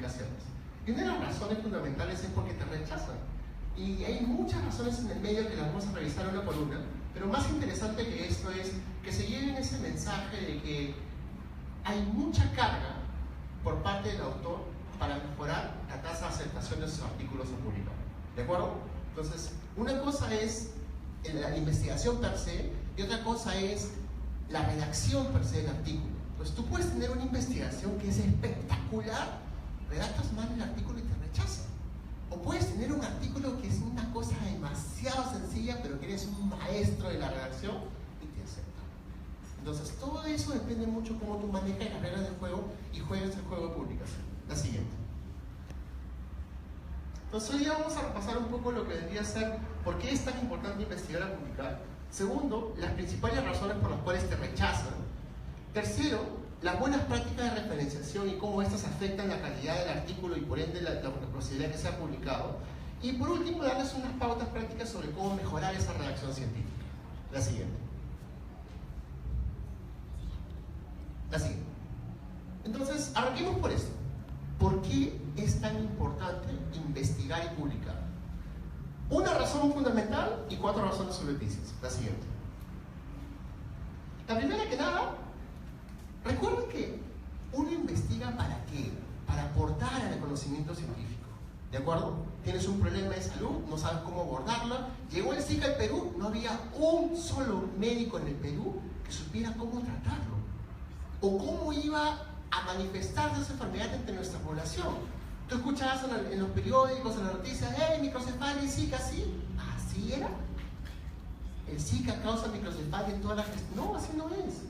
publicaciones. Y una de las razones fundamentales es porque te rechazan. Y hay muchas razones en el medio que las vamos a revisar una por una, pero más interesante que esto es que se lleven ese mensaje de que hay mucha carga por parte del autor para mejorar la tasa de aceptación de sus artículos a publicar. ¿De acuerdo? Entonces, una cosa es la investigación per se y otra cosa es la redacción per se del artículo. Entonces, tú puedes tener una investigación que es espectacular, redactas mal el artículo y te rechazan. O puedes tener un artículo que es una cosa demasiado sencilla, pero que eres un maestro de la redacción y te aceptan. Entonces, todo eso depende mucho cómo tú manejas las reglas del juego y juegas el juego de publicación. La siguiente. Entonces, hoy día vamos a repasar un poco lo que debería ser, por qué es tan importante investigar a publicar. Segundo, las principales razones por las cuales te rechazan. Tercero, las buenas prácticas de referenciación y cómo estas afectan la calidad del artículo y por ende la posibilidad de que sea publicado. Y por último, darles unas pautas prácticas sobre cómo mejorar esa redacción científica. La siguiente. La siguiente. Entonces, arranquemos por esto. ¿Por qué es tan importante investigar y publicar? Una razón fundamental y 4 razones subrepticias. La siguiente. La primera que nada, recuerden que uno investiga ¿para qué? Para aportar al conocimiento científico. ¿De acuerdo? Tienes un problema de salud, no sabes cómo abordarla. Llegó el Zika al Perú, no había un solo médico en el Perú que supiera cómo tratarlo. O cómo iba a manifestarse esa enfermedad entre nuestra población. Tú escuchabas en los periódicos, en las noticias, microcefalia y Zika, ¿sí? ¿Así era? ¿El Zika causa microcefalia en todas las... No, así no es.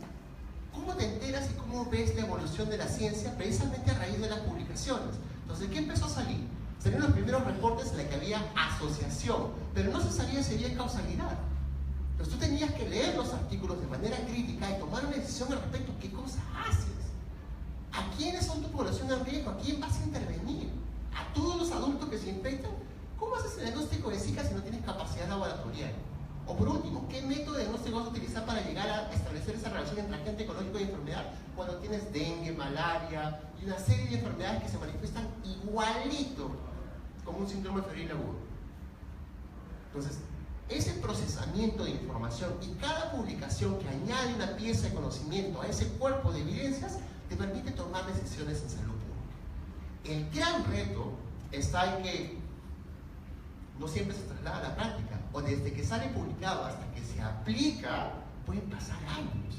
¿Cómo te enteras y cómo ves la evolución de la ciencia? Precisamente a raíz de las publicaciones. Entonces, ¿qué empezó a salir? Salieron los primeros reportes en los que había asociación, pero no se sabía si había causalidad. Entonces tú tenías que leer los artículos de manera crítica y tomar una decisión al respecto. ¿Qué cosa haces? ¿A quiénes son tu población en riesgo? ¿A quién vas a intervenir? ¿A todos los adultos que se infectan? ¿Cómo haces el diagnóstico de Zika si no tienes capacidad laboratorial? O por último, ¿qué método de diagnóstico vas a utilizar para llegar a establecer esa relación entre agente ecológico y enfermedad cuando tienes dengue, malaria y una serie de enfermedades que se manifiestan igualito como un síndrome febril agudo? Entonces, ese procesamiento de información y cada publicación que añade una pieza de conocimiento a ese cuerpo de evidencias te permite tomar decisiones en salud pública. El gran reto está en que no siempre se traslada a la práctica, o desde que sale publicado hasta que se aplica, pueden pasar años.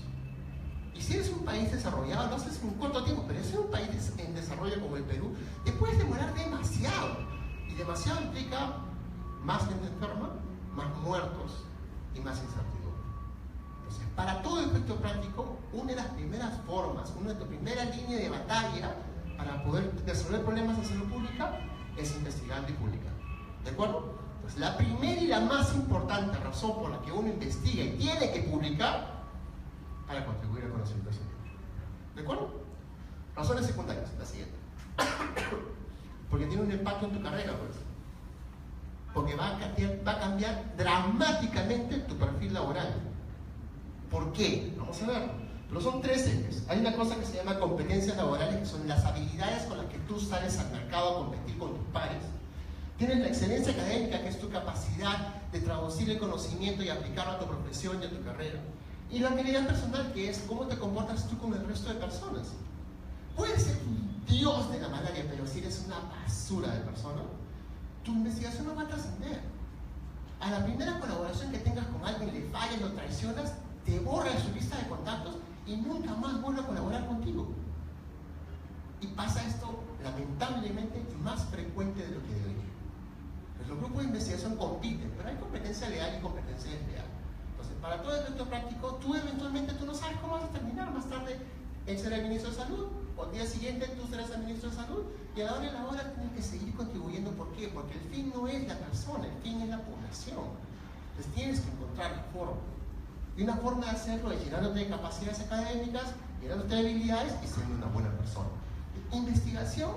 Y si eres un país desarrollado, no sé si en corto tiempo, pero si eres un país en desarrollo como el Perú, te puedes demorar demasiado. Y demasiado implica más gente enferma, más muertos y más incertidumbre. Entonces, para todo efecto práctico, una de las primeras formas, una de las primeras líneas de batalla para poder resolver problemas de salud pública es investigando y publicando. ¿De acuerdo? Entonces, la primera y la más importante razón por la que uno investiga y tiene que publicar para contribuir al conocimiento científico. ¿De acuerdo? Razones secundarias, la siguiente. Porque tiene un impacto en tu carrera, pues. Porque va a cambiar dramáticamente tu perfil laboral. ¿Por qué? Vamos a ver. Pero son 3 ejes. Hay una cosa que se llama competencias laborales, que son las habilidades con las que tú sales al mercado a competir con tus pares. Tienes la excelencia académica, que es tu capacidad de traducir el conocimiento y aplicarlo a tu profesión y a tu carrera. Y la habilidad personal, que es cómo te comportas tú con el resto de personas. Puedes ser un dios de la malaria, pero si eres una basura de persona, tu investigación no va a trascender. A la primera colaboración que tengas con alguien, le fallas, lo traicionas, te borra de su lista de contactos y nunca más vuelve a colaborar contigo. Y pasa esto, lamentablemente, más frecuente de lo que debería. Pues los grupos de investigación compiten, pero hay competencia leal y competencia desleal. Entonces, para todo efecto práctico, tú eventualmente no sabes cómo vas a terminar. Más tarde, él será el ministro de Salud, o al día siguiente tú serás el ministro de Salud, y a la hora de la hora tienes que seguir contribuyendo. ¿Por qué? Porque el fin no es la persona, el fin es la población. Entonces tienes que encontrar la forma. Y una forma de hacerlo es llenándote de capacidades académicas, llenándote de habilidades y siendo una buena persona. Investigación,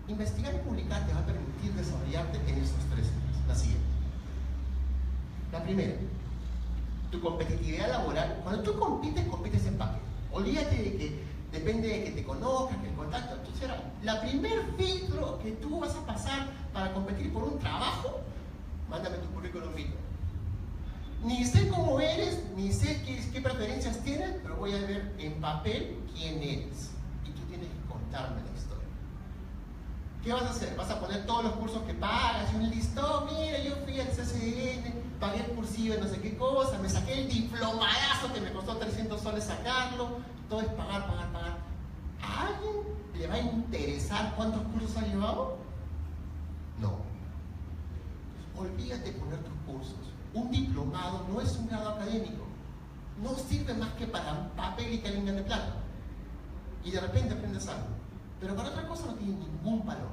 investigar y publicar te va a permitir desarrollarte en estos 3 ejes. La siguiente. La primera, tu competitividad laboral. Cuando tú compites, compites en paquete. Olvídate de que depende de que te conozcas, que el contacto. Entonces, la primer filtro que tú vas a pasar para competir por un trabajo, mándame tu currículum vitae. Ni sé cómo eres, ni sé qué preferencias tienes, pero voy a ver en papel quién eres. Y tú tienes que contarme la historia. ¿Qué vas a hacer? Vas a poner todos los cursos que pagas y un listón. Mira, yo fui al CCN, pagué el cursivo de no sé qué cosa, me saqué el diplomadazo que me costó 300 soles sacarlo. Todo es pagar, pagar, pagar. ¿A alguien le va a interesar cuántos cursos ha llevado? No. Olvídate de poner tus cursos. Un diplomado no es un grado académico. No sirve más que para un papel y que alguien gane plata. Y de repente aprendes algo. Pero para otra cosa no tiene ningún valor.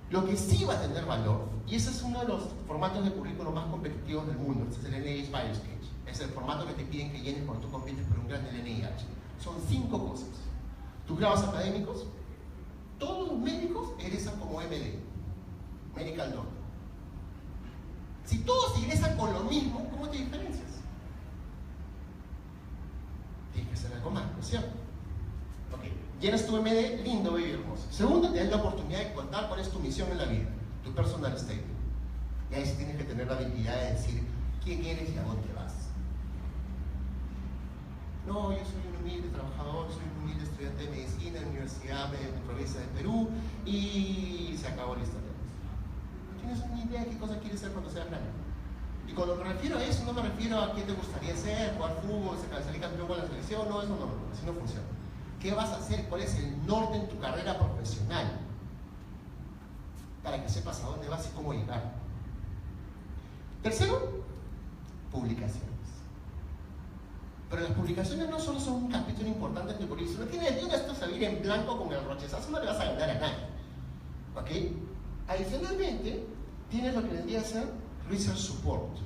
Lo que sí va a tener valor, y ese es uno de los formatos de currículo más competitivos del mundo, este es el NIH Biosketch. Es el formato que te piden que llenes cuando tú compites por un gran del NIH. Son 5 cosas. Tus grados académicos, todos los médicos egresan como MD, Medical Doctor. Si todos ingresan con lo mismo, ¿cómo te diferencias? Tienes que hacer algo más, ¿no es cierto? Ok, llenas tu MD, lindo, bello y hermoso. Segundo, te das la oportunidad de contar cuál es tu misión en la vida, tu personal statement. Y ahí sí tienes que tener la habilidad de decir quién eres y a dónde vas. No, yo soy un humilde trabajador, soy un humilde estudiante de medicina en la Universidad de Provincia de Perú y se acabó la historia. No tienes ni idea de qué cosa quieres ser cuando seas grande. Y cuando me refiero a eso, no me refiero a qué te gustaría ser, jugar fútbol, salir campeón con la selección, no, eso no, así no funciona. ¿Qué vas a hacer? ¿Cuál es el norte en tu carrera profesional? Para que sepas a dónde vas y cómo llegar. Tercero, publicaciones. Pero las publicaciones no solo son un capítulo importante en tu currículum, no tienes de una esto salir en blanco con el rochezazo, no le vas a ganar a nadie. ¿Ok? Adicionalmente, tienes lo que vendría a ser Research Support.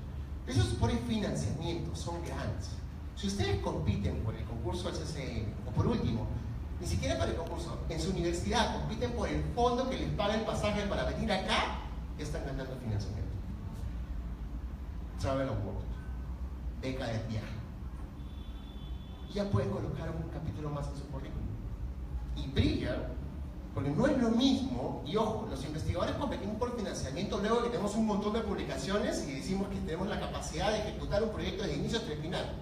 Research Support es financiamiento, son grants. Si ustedes compiten por el concurso del CCM, o por último, ni siquiera para el concurso, en su universidad compiten por el fondo que les paga el pasaje para venir acá, están ganando financiamiento. Travel Award, beca de viaje. Ya pueden colocar un capítulo más en su currículum. Y brilla, porque no es lo mismo, y ojo, los investigadores competimos por financiamiento luego que tenemos un montón de publicaciones y decimos que tenemos la capacidad de ejecutar un proyecto desde inicio hasta el final.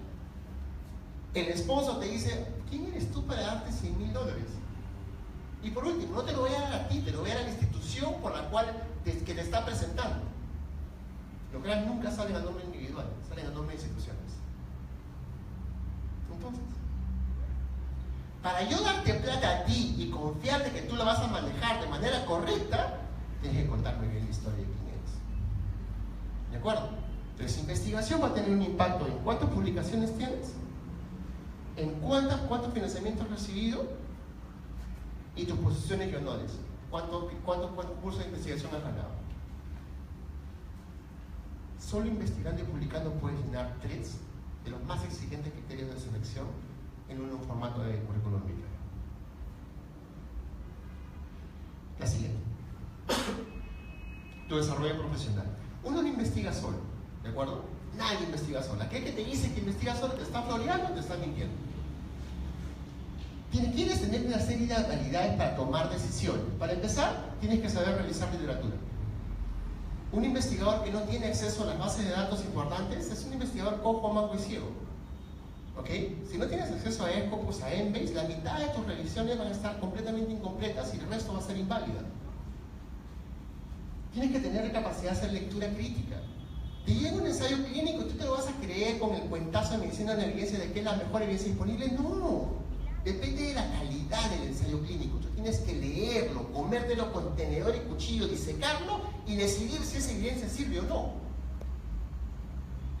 El sponsor te dice, ¿quién eres tú para darte $100,000? Y por último, no te lo voy a dar a ti, te lo voy a dar a la institución por la cual que te está presentando. Los grants nunca salen a nombre individual, salen a nombre de instituciones. Entonces, para yo darte plata a ti y confiarte que tú la vas a manejar de manera correcta, tienes que contarme bien la historia de quién eres. ¿De acuerdo? Entonces, investigación va a tener un impacto en cuántas publicaciones tienes, en cuántos financiamientos has recibido y tus posiciones y honores. ¿Cuántos cursos de investigación has ganado? Solo investigando y publicando puedes llenar 3 de los más exigentes criterios de selección en un formato de currículum vitae. La siguiente. Tu desarrollo profesional. Uno no investiga solo, ¿de acuerdo? Nadie investiga solo. Aquel que te dice que investiga solo te está floreando o te está mintiendo. Quieres tener una serie de habilidades para tomar decisiones. Para empezar, tienes que saber realizar literatura. Un investigador que no tiene acceso a las bases de datos importantes es un investigador cojo, manco y ciego. ¿Ok? Si no tienes acceso a Scopus, a Embase, la mitad de tus revisiones van a estar completamente incompletas y el resto va a ser inválida. Tienes que tener la capacidad de hacer lectura crítica. Te llega un ensayo clínico y tú te lo vas a creer con el cuentazo de medicina de evidencia de que es la mejor evidencia disponible. No. Depende de la calidad del ensayo clínico. Tú tienes que leerlo, comértelo con tenedor y cuchillo, disecarlo y decidir si esa evidencia sirve o no.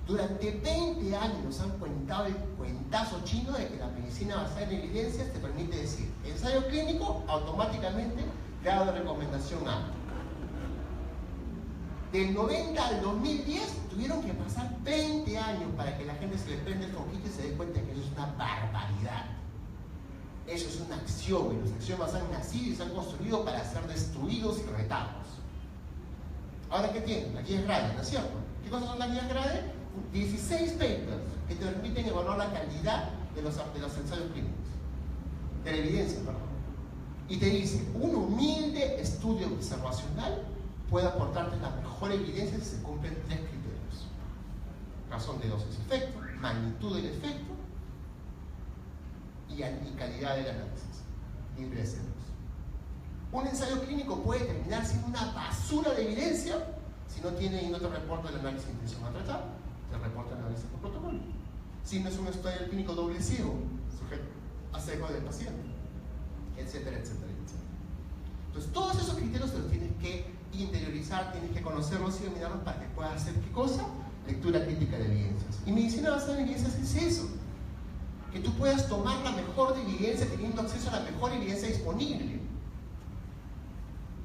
Durante 20 años han cuentado el cuentazo chino de que la medicina basada en evidencias te permite decir ensayo clínico, automáticamente grado de recomendación A. Del 90 al 2010 tuvieron que pasar 20 años para que la gente se le prenda el foquito y se dé cuenta que eso es una barbaridad. Eso es una acción, y los axiomas han nacido y se han construido para ser destruidos y retados. Ahora, ¿qué tienen? Las guías GRADE, ¿no es cierto? ¿Qué cosas son las guías GRADE? 16 papers que te permiten evaluar la calidad de los ensayos clínicos, de la evidencia, perdón. Y te dice, un humilde estudio observacional puede aportarte la mejor evidencia si se cumplen 3 criterios: razón de dosis-efecto, magnitud del efecto y calidad del análisis, libre de sesgos. Un ensayo clínico puede terminar siendo una basura de evidencia si no te reporta el análisis de intención a tratar, te reporta el análisis por protocolo. Si no es un estudio clínico doble ciego, sujeto a sesgo del paciente, etcétera, etcétera, etcétera. Entonces, todos esos criterios te los tienes que interiorizar, tienes que conocerlos y dominarlos para que puedas hacer, ¿qué cosa? Lectura crítica de evidencias. Y medicina basada en evidencias es eso. Que tú puedas tomar la mejor evidencia teniendo acceso a la mejor evidencia disponible.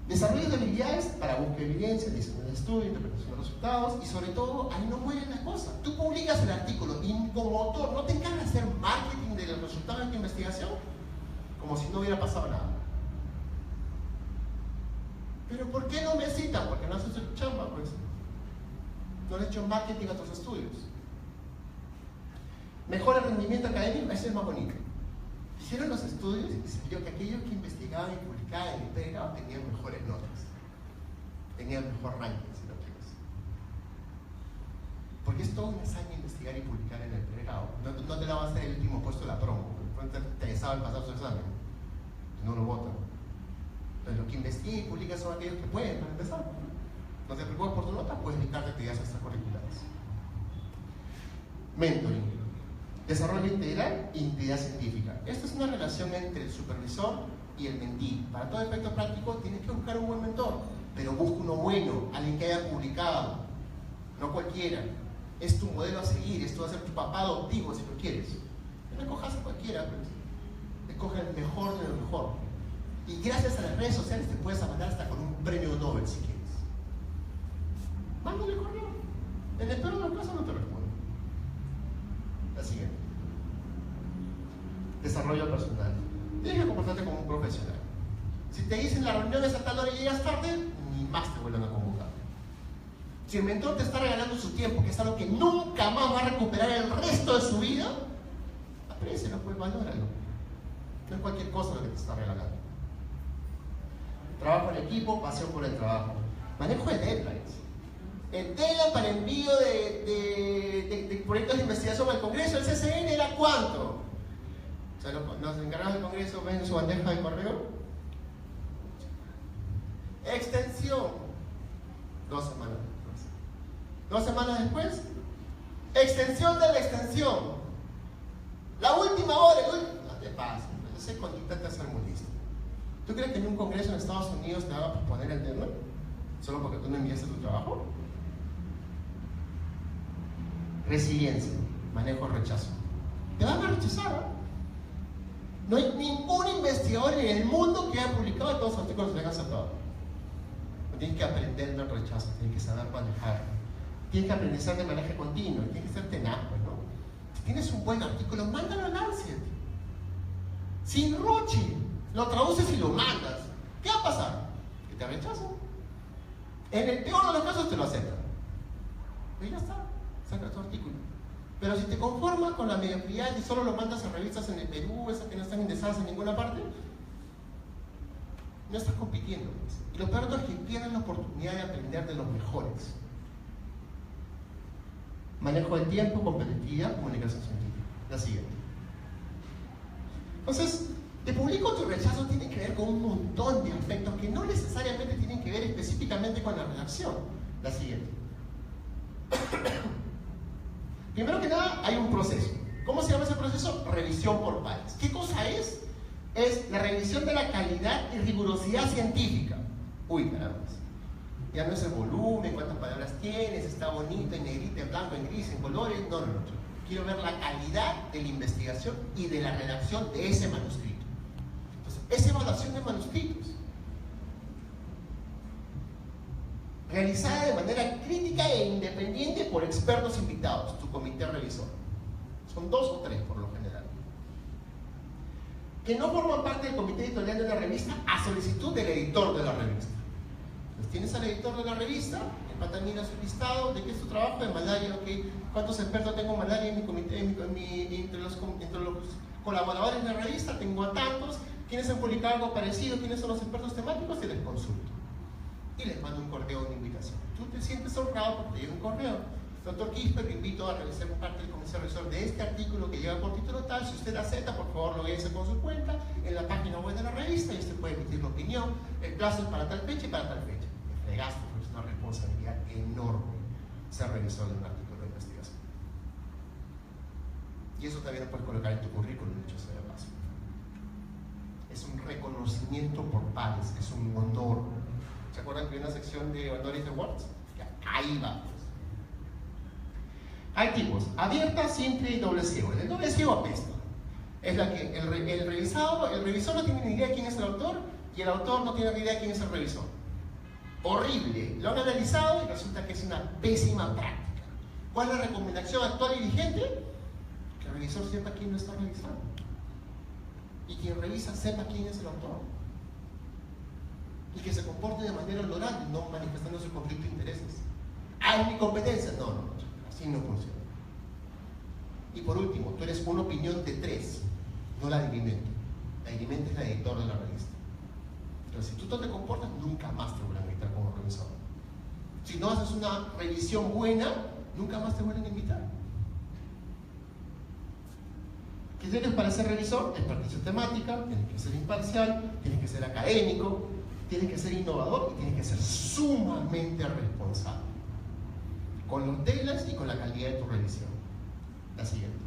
Desarrollo de habilidades para búsqueda de evidencia, diseño de estudio, interpretación de resultados y sobre todo, ahí no muere la cosa. Tú publicas el artículo y como autor no te encargas de hacer marketing de los resultados de tu investigación como si no hubiera pasado nada. ¿Pero por qué no me citan? Porque no haces tu chamba, pues. No has hecho marketing a tus estudios. Mejora el rendimiento académico, ese es más bonito. Hicieron los estudios y se vio que aquellos que investigaban y publicaban en el pregrado tenían mejores notas, tenían mejor ranking, si lo quieres. Porque es todo un ensayo investigar y publicar en el pregrado. No te la vas a hacer el último puesto de la promo, te saben pasar su examen, no lo votan. Entonces, los que investigan y publican son aquellos que pueden, para empezar. No te preocupes por tu nota, puedes dedicarte a actividades extracurriculares. Mentoring. Desarrollo integral e integridad científica. Esta es una relación entre el supervisor y el mentí. Para todo efecto práctico tienes que buscar un buen mentor, pero busca uno bueno, alguien que haya publicado, no cualquiera. Es tu modelo a seguir, esto va a ser tu papá adoptivo si lo quieres. No escojas a cualquiera, pues. Escoge el mejor de lo mejor. Y gracias a las redes sociales te puedes avalar hasta con un premio Nobel si quieres. Mándale correo. En el peor de los casos no te responde. La siguiente. Desarrollo personal. Tienes que comportarte como un profesional. Si te dicen la reunión es a tal hora y llegas tarde, ni más te vuelven a convocar. Si el mentor te está regalando su tiempo, que es algo que nunca más va a recuperar el resto de su vida, aprécialo, pues valóralo. No es cualquier cosa lo que te está regalando. Trabajo en equipo, pasión por el trabajo. Manejo de deadlines. El deadline para envío de proyectos de investigación al Congreso, el CCN, ¿era cuánto? O sea, los encargados del Congreso ven su bandeja de correo. Extensión. 2 semanas después. 2 semanas después. Extensión de la extensión. La última hora, no te pases. Ese conducta a ser muy listo. ¿Tú crees que en un Congreso en Estados Unidos te van a posponer el deadline? ¿Solo porque tú no enviaste tu trabajo? Resiliencia, manejo de rechazo. Te van a rechazar, ¿eh? No hay ningún investigador en el mundo que haya publicado todos los artículos que hayan aceptado. Tienes que aprender del rechazo, tienes que saber manejar. Tienes que aprender de manejo continuo, tienes que ser tenaz, ¿no? Si tienes un buen artículo, mándalo al Lancet. Sin roche, lo traduces y lo mandas. ¿Qué va a pasar? Que te rechazan. En el peor de los casos te lo aceptan. Y ya está. Saca tu artículo. Pero si te conformas con la mediocridad y solo lo mandas a revistas en el Perú, esas que no están indexadas en ninguna parte, no estás compitiendo. Y lo peor es que pierdes la oportunidad de aprender de los mejores. Manejo del tiempo, competitividad, comunicación científica. La siguiente. Entonces, te publico tu rechazo tiene que ver con un montón de aspectos que no necesariamente tienen que ver específicamente con la redacción. La siguiente. Primero que nada, hay un proceso. ¿Cómo se llama ese proceso? Revisión por pares. ¿Qué cosa es? Es la revisión de la calidad y rigurosidad científica. Uy, caramba. Ya no es el volumen, cuántas palabras tienes, está bonito, en negrita, en blanco, en gris, en colores. No. Quiero ver la calidad de la investigación y de la redacción de ese manuscrito. Entonces, esa evaluación de manuscritos, realizada de manera crítica e independiente por expertos invitados, tu comité revisor. Son 2 o 3 por lo general. Que no forman parte del comité editorial de la revista a solicitud del editor de la revista. Entonces tienes al editor de la revista, pata mira su listado, ¿de qué es tu trabajo? De malaria, ok. ¿Cuántos expertos tengo en malaria en mi comité, entre los colaboradores de la revista? Tengo a tantos. ¿Quiénes han publicado algo parecido? ¿Quiénes son los expertos temáticos? Y les consulto. Y les mando un correo de invitación. Tú te sientes honrado porque te llega un correo. Doctor Quispe, lo invito a revisar parte del comité revisor de este artículo que lleva por título tal. Si usted acepta, por favor, loguéese con su cuenta en la página web de la revista y usted puede emitir la opinión. El plazo es para tal fecha y para tal fecha. Me fregaste, porque es una responsabilidad enorme ser revisor de un artículo de investigación. Y eso también lo puedes colocar en tu currículum, dicho sea de paso. Es un reconocimiento por pares, es un honor. ¿Se acuerdan que hay una sección de honores de awards? Ahí va. Hay tipos, abierta, simple y doble ciego. El doble ciego apesta. Es la que el revisor no tiene ni idea de quién es el autor y el autor no tiene ni idea de quién es el revisor. Horrible. Lo han analizado y resulta que es una pésima práctica. ¿Cuál es la recomendación actual y vigente? Que el revisor sepa quién lo está revisando. Y quien revisa sepa quién es el autor. Y que se comporte de manera honorable, no manifestando su conflicto de intereses. ¿Hay mi competencia? No. Así no funciona. Y por último, tú eres una opinión de 3, no la dirimente. La dirimente es la editor de la revista. Entonces, si tú no te comportas, nunca más te vuelven a invitar como revisor. Si no haces una revisión buena, nunca más te vuelven a invitar. Criterios para ser revisor: experticia temática, tienes que ser imparcial, tienes que ser académico, tienes que ser innovador y tienes que ser sumamente responsable con los deadlines y con la calidad de tu revisión. La siguiente.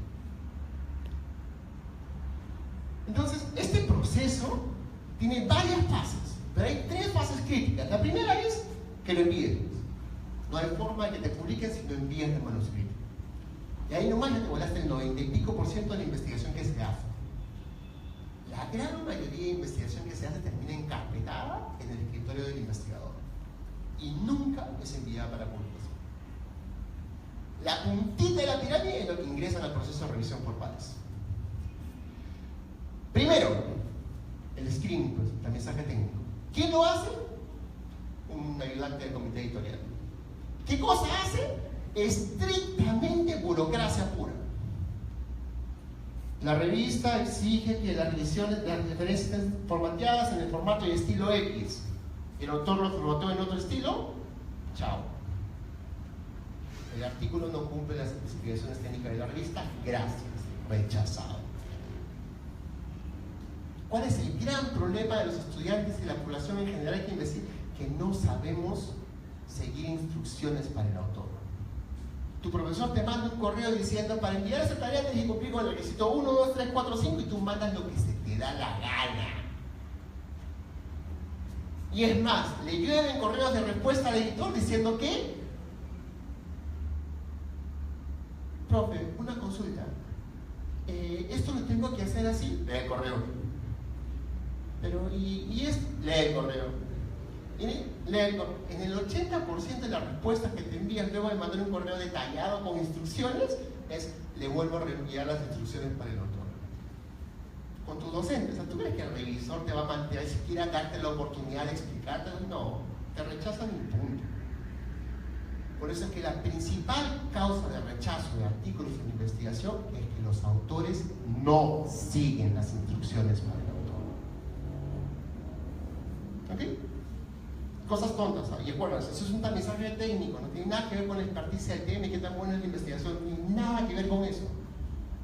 Entonces, este proceso tiene varias fases, pero hay 3 fases críticas. La primera es que lo envíes. No hay forma de que te publiquen si no envías el manuscrito. Y ahí nomás ya te volaste el 90 y pico % de la investigación que se hace. La gran mayoría de investigación que se hace termina encarpetada en el escritorio del investigador y nunca es enviada para publicación. La puntita de la pirámide es lo que ingresan al proceso de revisión por pares. Primero, el screening, pues, el mensaje técnico. ¿Quién lo hace? Un ayudante del comité editorial. ¿Qué cosa hace? Estrictamente burocracia pura. La revista exige que las referencias estén formateadas en el formato y estilo X. El autor lo formateó en otro estilo. Chao. El artículo no cumple las especificaciones técnicas de la revista. Gracias. Rechazado. ¿Cuál es el gran problema de los estudiantes y la población en general? Hay que decir que no sabemos seguir instrucciones para el autor. Tu profesor te manda un correo diciendo: para enviar esa tarea tienes que cumplir con el requisito 1, 2, 3, 4, 5 y tú mandas lo que se te da la gana. Y es más, le llueven correos de respuesta al editor diciendo que: profe, una consulta. Esto lo tengo que hacer así. Lee el correo. Pero, ¿y esto? Lee el correo. Lee el correo. En el 80% de las respuestas que te envían luego de mandar un correo detallado con instrucciones, le vuelvo a reenviar las instrucciones para el autor. Con tus docentes, ¿tú crees que el revisor te va a mantener siquiera darte la oportunidad de explicarte? No, te rechazan y punto. Por eso es que la principal causa de rechazo de artículos en investigación es que los autores no siguen las instrucciones para el autor. ¿Ok? Cosas tontas, y acuérdense, eso es un tamizaje técnico, no tiene nada que ver con la experticia del tema y qué tan buena es la investigación, no tiene nada que ver con eso.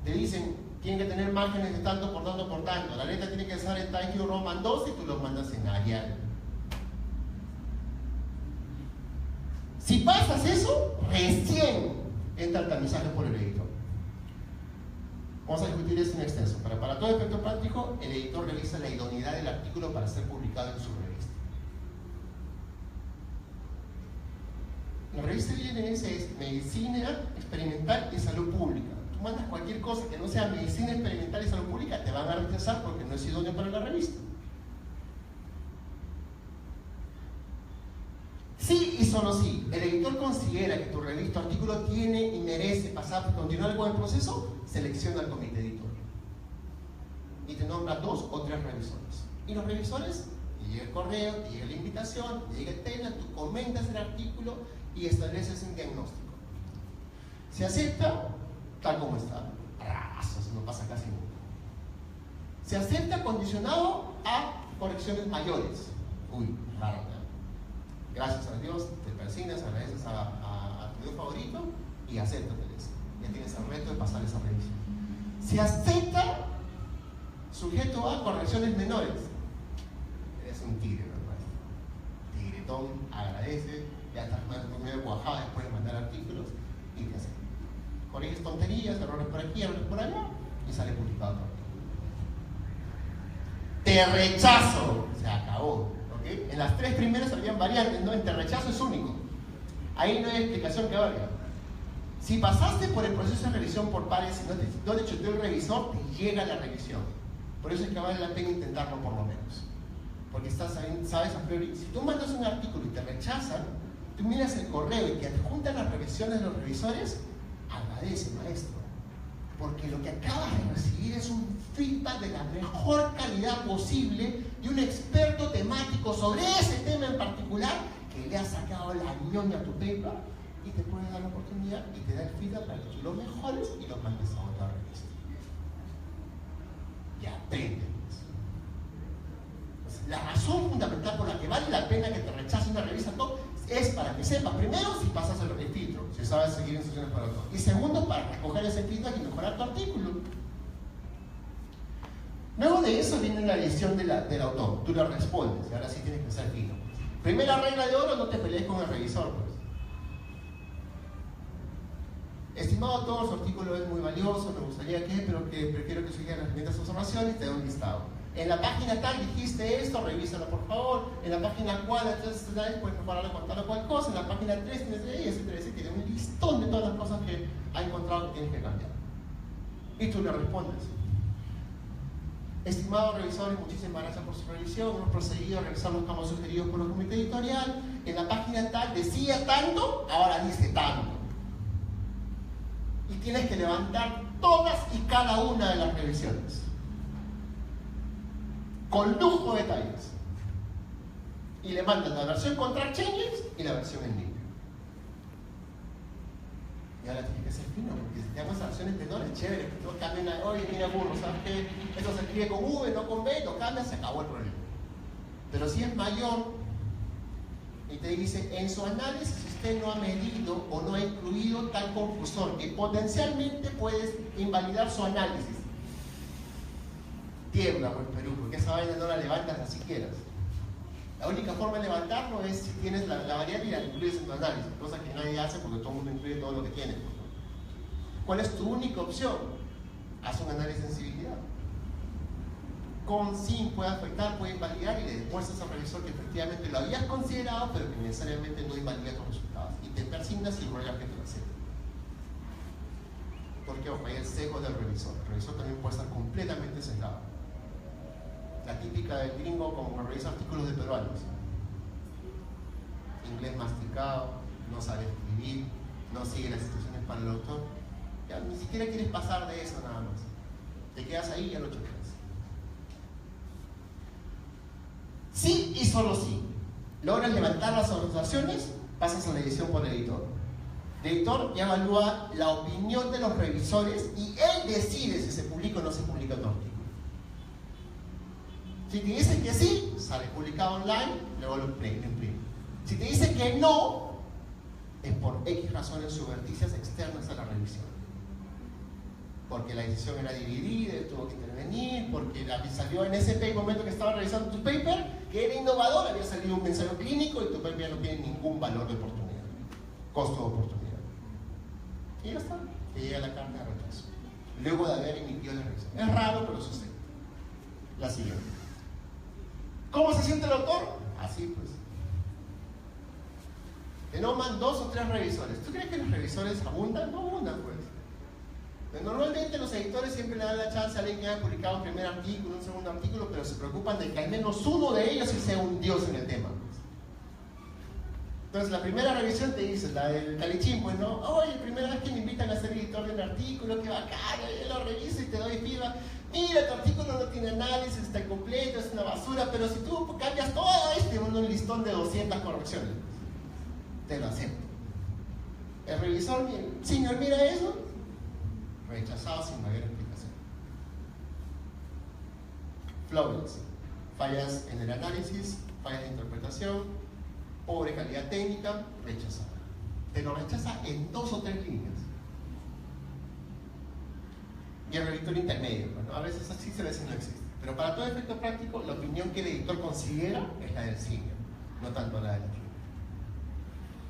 Te dicen, tienen que tener márgenes de tanto por tanto por tanto, la letra tiene que estar en Times New Roman 2 y tú lo mandas en Arial. Si pasas eso, recién entra el tamizaje por el editor. Vamos a discutir eso en extenso. Para todo efecto práctico, el editor revisa la idoneidad del artículo para ser publicado en su revista. La revista de INS es Medicina Experimental y Salud Pública. Tú mandas cualquier cosa que no sea Medicina Experimental y Salud Pública, te van a rechazar porque no es idóneo para la revista. Sí y solo sí, el editor considera que tu revista o artículo tiene y merece pasar, continuar con el proceso, selecciona al comité editorial y te nombra 2 o 3 revisores. Y los revisores, te llega el correo, te llega la invitación, te llega el tema, tú comentas el artículo y estableces un diagnóstico. Se acepta tal como está, eso no pasa casi nunca. Se acepta condicionado a correcciones mayores. Uy, raro, ¿no? Gracias a Dios, te persignas, agradeces a tu Dios favorito y aceptas eso. Ya tienes el reto de pasar esa revisión. Se acepta sujeto a correcciones menores. Eres un tigre, ¿verdad? Tigretón, agradece, ya estás medio cuajada después de mandar artículos y te acepta. Corriges tonterías, errores por aquí, errores por allá y sale publicado todo. Te rechazo, se acabó. ¿Okay? En las 3 primeras habían variantes, ¿no? En te rechazo es único. Ahí no hay explicación que valga. Si pasaste por el proceso de revisión por pares y no te chuteó el revisor, te llega la revisión. Por eso es que vale la pena intentarlo por lo menos. Porque sabes a priori, si tú mandas un artículo y te rechazan, tú miras el correo y te adjuntan las revisiones de los revisores, agradece, maestro. Porque lo que acabas de recibir es un feedback de la mejor calidad posible de un experto temático sobre ese tema en particular que le ha sacado la ñoña a tu paper y te puede dar la oportunidad y te da el feedback para que tú lo mejores y lo mandes a otra revista. Y aprende. La razón fundamental por la que vale la pena que te rechace una revista top es para que sepas, primero, si pasas el filtro, si sabes seguir instrucciones para todo, y segundo, para recoger ese feedback y mejorar tu artículo. Luego de eso viene la edición del autor, tú le respondes, y ahora sí tienes que ser fino. Primera regla de oro, no te pelees con el revisor, pues. Estimado autor, su artículo es muy valioso, me gustaría que, pero que prefiero que sigan las siguientes observaciones y te doy un listado. En la página tal dijiste esto, revísalo por favor. En la página 4, entonces puedes mejorarlo con tal o cual cosa. En la página 3 tienes y etcétera, tiene un listón de todas las cosas que ha encontrado que tienes que cambiar. Y tú le respondes. Estimado revisor, muchísimas gracias por su revisión. Hemos procedido a revisar los campos sugeridos por el comité editorial. En la página tal decía tanto, ahora dice tanto. Y tienes que levantar todas y cada una de las revisiones. Con lujo de detalles. Y le mandan la versión con track changes y la versión en línea. Y ahora tienes que ser fino, porque si te hago esas versiones menores, chévere, que todo cambia. Oye, mira, burro, ¿sabes qué? Esto se escribe con V, no con B, lo cambias, se acabó el problema. Pero si es mayor y te dice, en su análisis usted no ha medido o no ha incluido tal confusor que potencialmente puedes invalidar su análisis. Tiembla pues Perú, porque esa vaina no la levantas así quieras. La única forma de levantarlo es si tienes la variable y la incluyes en tu análisis, cosa que nadie hace porque todo el mundo incluye todo lo que tiene. ¿Cuál es tu única opción? Haz un análisis de sensibilidad. Con sin puede afectar, puede invalidar y le demuestras al revisor que efectivamente lo habías considerado, pero que necesariamente no invalida tus resultados. Y te persignas y ruegas que te lo acepte. Porque ojo, hay el sesgo del revisor. El revisor también puede estar completamente sesgado. La típica del gringo como revisa artículos de peruanos. Inglés masticado, no sabe escribir, no sigue las instrucciones para el autor. Ya ni siquiera quieres pasar de eso nada más. Te quedas ahí y ya lo chocas. Sí y solo sí. Logras levantar las observaciones, pasas a la edición por el editor. El editor ya evalúa la opinión de los revisores y él decide si se publica o no se publica tu artículo. Si te dice que sí, sale publicado online, luego lo imprime. Si te dice que no, es por X razones subrepticias externas a la revisión. Porque la decisión era dividida, tuvo que intervenir, porque salió en ese momento que estaba revisando tu paper, que era innovador, había salido un ensayo clínico y tu paper ya no tiene ningún valor de oportunidad, costo de oportunidad. Y ya está, te llega la carta de rechazo, luego de haber emitido la revisión. Es raro, pero sucede. La siguiente. ¿Cómo se siente el autor? Así pues. Te nombran 2 o 3 revisores. ¿Tú crees que los revisores abundan? No abundan, pues. Normalmente los editores siempre le dan la chance a alguien que haya publicado un primer artículo, un segundo artículo, pero se preocupan de que al menos uno de ellos sí sea un dios en el tema. Entonces la primera revisión te dice, la del calichín, pues no, oye, primera vez que me invitan a ser editor de un artículo, que bacán, yo lo reviso y te doy feedback. Mira, tu artículo no tiene análisis, está incompleto, es una basura, pero si tú cambias todo esto, te mando un listón de 200 correcciones. Te lo acepto. El revisor, señor, mira eso. Rechazado sin mayor explicación. Flawless. Fallas en el análisis, fallas de interpretación, pobre calidad técnica, rechazado. Te lo rechaza en 2 o 3 líneas. Y el editor intermedio, bueno, a veces existe, a veces no existe. Pero para todo efecto práctico, la opinión que el editor considera es la del senior, no tanto la del junior.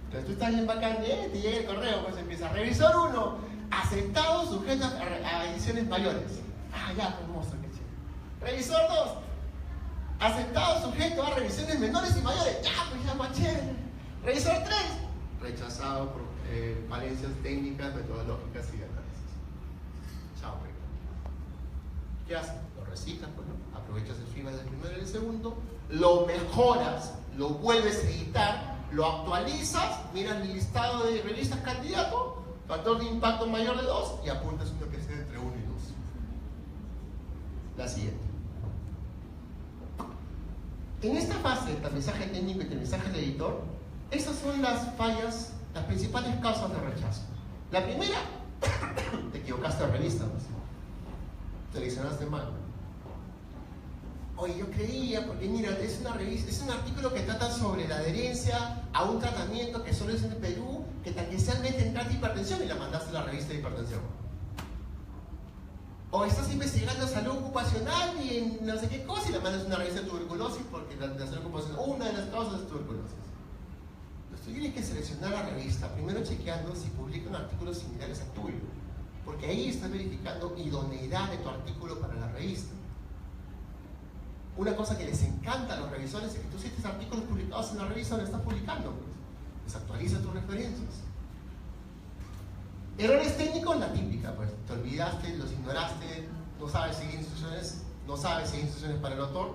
Entonces tú estás bien bacán, te llega el correo, pues empieza revisor 1, aceptado, sujeto a ediciones mayores. Ah, ya, pues hermoso, qué chévere. Revisor 2, aceptado, sujeto a revisiones menores y mayores. Ya, pues ya, más chévere. Revisor 3, rechazado por falencias técnicas, metodológicas y de análisis. Chao, pues. ¿Qué haces? Lo reciclas, pues, ¿no? Aprovechas el feedback del primero y del segundo, lo mejoras, lo vuelves a editar, lo actualizas, miras el listado de revistas candidato, factor de impacto mayor de 2 y apuntas uno que sea entre 1 y 2. La siguiente. En esta fase de aterrizaje técnico y aterrizaje del editor, esas son las fallas, las principales causas de rechazo. La primera, te equivocaste de revista, pues. Seleccionaste mal. Oye, yo creía, porque mira, es una revista, es un artículo que trata sobre la adherencia a un tratamiento que solo es en el Perú, que tangencialmente trata hipertensión y la mandaste a la revista de hipertensión. O estás investigando salud ocupacional y en no sé qué cosa y la mandas a una revista de tuberculosis porque la salud ocupacional, una de las causas es tuberculosis. Entonces tú tienes que seleccionar la revista, primero chequeando si publican artículos similares al tuyo, porque ahí estás verificando idoneidad de tu artículo para la revista. Una cosa que les encanta a los revisores es que tú sientes artículos publicados en la revista donde estás publicando, pues. Desactualiza tus referencias. Errores técnicos, la típica, pues. Te olvidaste, los ignoraste, no sabes seguir instrucciones, para el autor.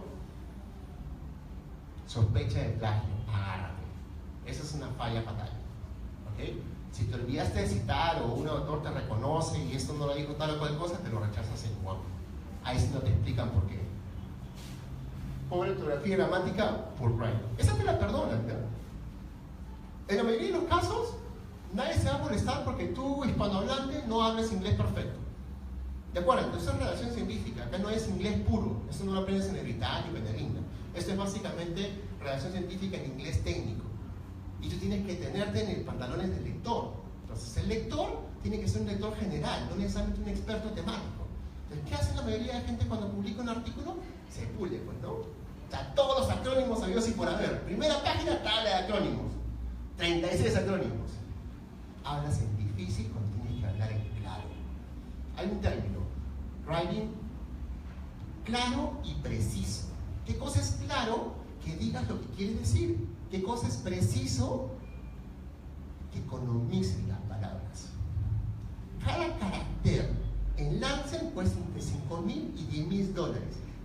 Sospecha de plagio, agárrate. Esa es una falla fatal. ¿Okay? Si te olvidaste de citar o un autor te reconoce y esto no lo dijo tal o cual cosa, te lo rechazas en igual. Ahí sí no te explican por qué. Pobre ortografía y gramática, por right. Esa te la perdonan, ¿no? En la mayoría de los casos, nadie se va a molestar porque tú, hispanohablante, no hablas inglés perfecto. ¿De acuerdo? Entonces es redacción científica, acá no es inglés puro, eso no lo aprendes en el británico, en el inglés. Esto es básicamente redacción científica en inglés técnico. Y tú tienes que tenerte en el pantalones del lector. Entonces el lector tiene que ser un lector general, no necesariamente un experto temático. Entonces, ¿qué hace la mayoría de gente cuando publica un artículo? Se pule, pues, ¿no? O sea, todos los acrónimos habidos y por haber. Primera página, tabla de acrónimos. 36 acrónimos. Hablas en difícil cuando tienes que hablar en claro. Hay un término, writing claro y preciso. ¿Qué cosa es claro? Que digas lo que quieres decir. ¿Qué cosa es preciso? Que economices las palabras. Cada carácter en Lancet cuesta entre $5,000 y $10,000.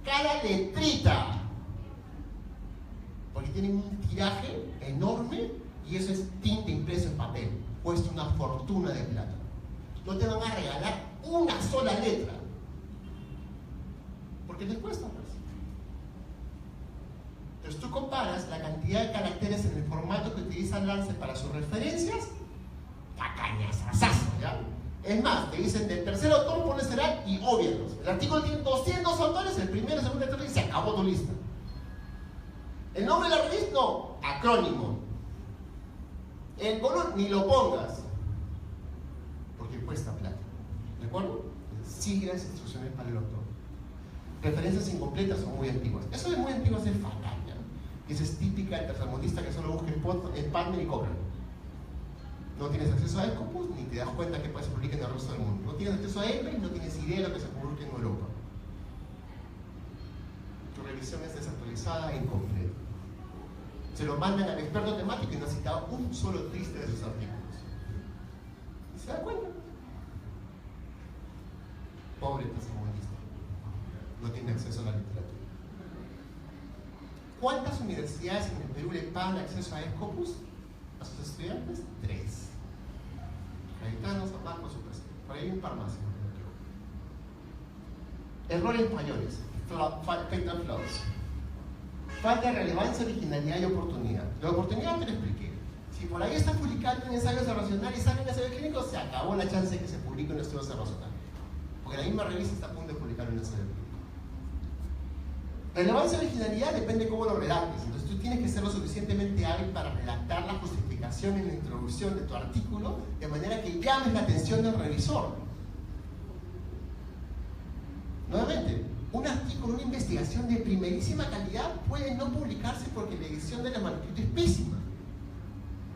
Cada letrita. Porque tienen un tiraje enorme y eso es tinta impreso en papel. Cuesta una fortuna de plata. No te van a regalar una sola letra. Porque les cuesta, pues. Entonces tú comparas la cantidad de caracteres en el formato que utiliza Lancet para sus referencias, tacañazazazo, ¿ya? Es más, te dicen del tercer autor ponle será y óbvialos. El artículo tiene 200 autores, el primero, el segundo, el tercero y se acabó tu lista. El nombre de la revista, no, acrónimo. El color, ni lo pongas. Porque cuesta plata. ¿De acuerdo? Sigue las instrucciones para el autor. Referencias incompletas son muy antiguas. Eso de muy antiguas es fatal, ¿ya? Esa es típica del tercermundista que solo busca en PubMed y cobra. No tienes acceso a Scopus ni te das cuenta que se publica en el resto del mundo. No tienes acceso a EPE y no tienes idea de lo que se publica en Europa. Tu revisión es desactualizada e incompleta. Se lo mandan al experto temático y no ha citado un solo triste de sus artículos. ¿Y se da cuenta? Pobre tercermundista. No tiene acceso a la literatura. ¿Cuántas universidades en el Perú le pagan acceso a Scopus a sus estudiantes? 3. Cayetanos, Amarco, Supercel. Por ahí hay un par más. Errores mayores. Fatal flaws. Falta de relevancia, originalidad y oportunidad. La oportunidad te lo expliqué. Si por ahí está publicando en ensayos racionales y sale en ensayos clínicos, se acabó la chance de que se publique en estudios racionales. Porque la misma revista está a punto de publicar un ensayo clínico. Relevancia y originalidad depende de cómo lo redactes. Entonces tú tienes que ser lo suficientemente hábil para redactar la justificación en la introducción de tu artículo de manera que llames la atención del revisor. Nuevamente, un artículo, una investigación de primerísima calidad puede no publicarse porque la edición de la manuscrito es pésima.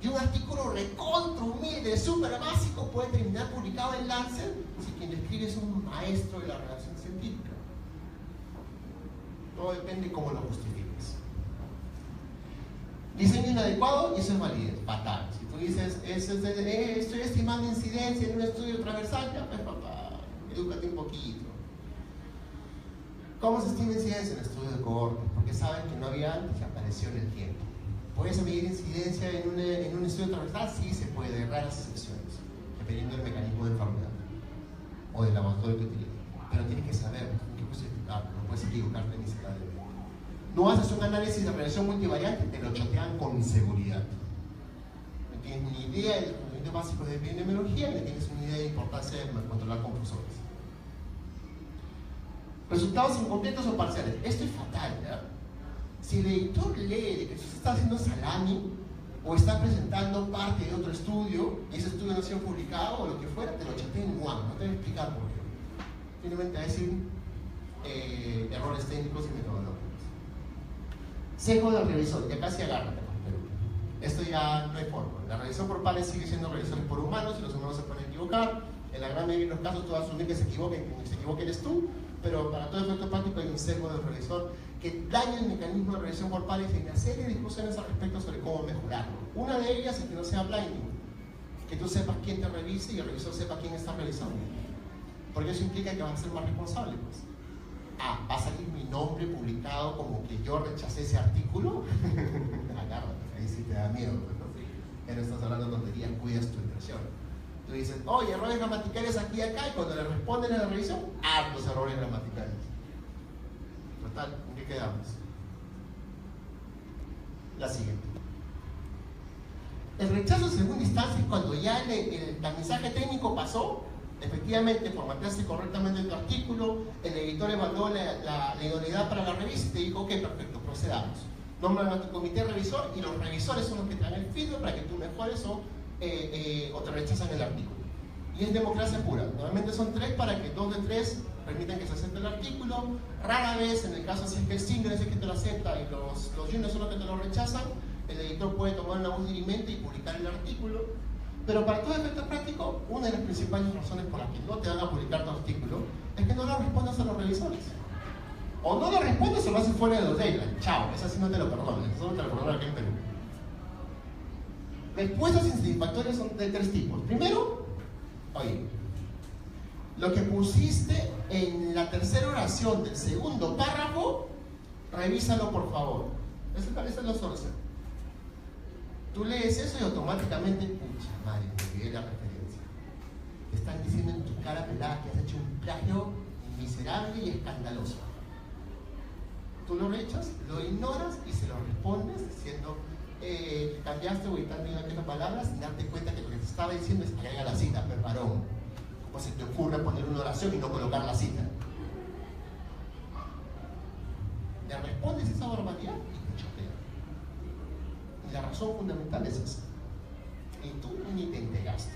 Y un artículo recontra humilde, súper básico, puede terminar publicado en Lancet si quien lo escribe es un maestro de la redacción científica. Todo depende de cómo lo justifiques. Diseño inadecuado y eso es validez, fatal. Si tú dices, estoy estimando incidencia en un estudio transversal, ya pues papá, edúcate un poquito. ¿Cómo se estima incidencia en el estudio de cohortes? Porque saben que no había antes y apareció en el tiempo. ¿Puedes medir incidencia en un estudio transversal? Sí, se puede, raras excepciones, dependiendo del mecanismo de enfermedad o del laboratorio que utilices. Pero tienes que saber en qué justificarlo, no puedes equivocarte ni siquiera. No haces un análisis de regresión multivariante, te lo chotean con seguridad. No tienes ni idea de los conocimientos básicos de epidemiología, ni tienes una idea de la importancia de controlar confusores. Resultados incompletos o parciales. Esto es fatal, ¿ya? Si el editor lee de que se está haciendo salami o está presentando parte de otro estudio y ese estudio no ha sido publicado o lo que fuera, te lo chotea en guam, no te voy a explicar por qué. Simplemente a decir errores técnicos y metodológicos. Sesgo del revisor, ya casi agárrate, pero esto ya no hay forma. La revisión por pares sigue siendo revisiones por humanos y los humanos se pueden equivocar. En la gran mayoría de los casos tú vas a asumir que se equivoque eres tú, pero para todo efecto práctico hay un sesgo del revisor que daña el mecanismo de revisión por pares y hay una serie de discusiones al respecto sobre cómo mejorarlo. Una de ellas es que no sea blinding, que tú sepas quién te revise y el revisor sepa quién está revisando. Porque eso implica que vas a ser más responsable, pues. Va a salir mi nombre publicado como que yo rechacé ese artículo. Agárrate, ahí sí te da miedo, ¿no? Ya no estás hablando de tonterías, cuidas tu impresión. Tú dices, oye, errores gramaticales aquí y acá, y cuando le responden a la revisión, hartos errores gramaticales. Total, ¿en qué quedamos? La siguiente. El rechazo en segunda instancia es cuando ya el tamizaje técnico pasó. Efectivamente, formateaste correctamente tu artículo, el editor evaluó la idoneidad para la revista y te dijo, ok, perfecto, procedamos. Nombran a tu comité revisor y los revisores son los que te dan el feedback para que tú mejores o te rechazan el artículo. Y es democracia pura. Normalmente son 3 para que 2 de 3 permitan que se acepte el artículo. Rara vez, en el caso si es que el single es el que te lo acepta y los juniors son los que te lo rechazan, el editor puede tomar una voz dirimente y publicar el artículo. Pero para todo efecto práctico, una de las principales razones por las que no te van a publicar tu artículo es que no lo respondas a los revisores. O no lo respondes o lo haces fuera de los deadlines. Chao, esa sí no te lo perdonan, eso no te lo perdonan aquí en Perú. Respuestas insatisfactorias son de 3 tipos. Primero, oye, lo que pusiste en la tercera oración del segundo párrafo, revísalo por favor. Esa es la solución. Tú lees eso y automáticamente, pucha madre, me olvidé la referencia. Te están diciendo en tu cara pelada que has hecho un plagio miserable y escandaloso. Tú lo rechazas, lo ignoras y se lo respondes diciendo cambiaste o editando una que otras palabras sin darte cuenta que lo que te estaba diciendo es que haya la cita, perparón. ¿Cómo se te ocurre poner una oración y no colocar la cita? Le respondes esa barbaridad y te chotea. Y la razón fundamental es esa. Y tú ni te entregaste.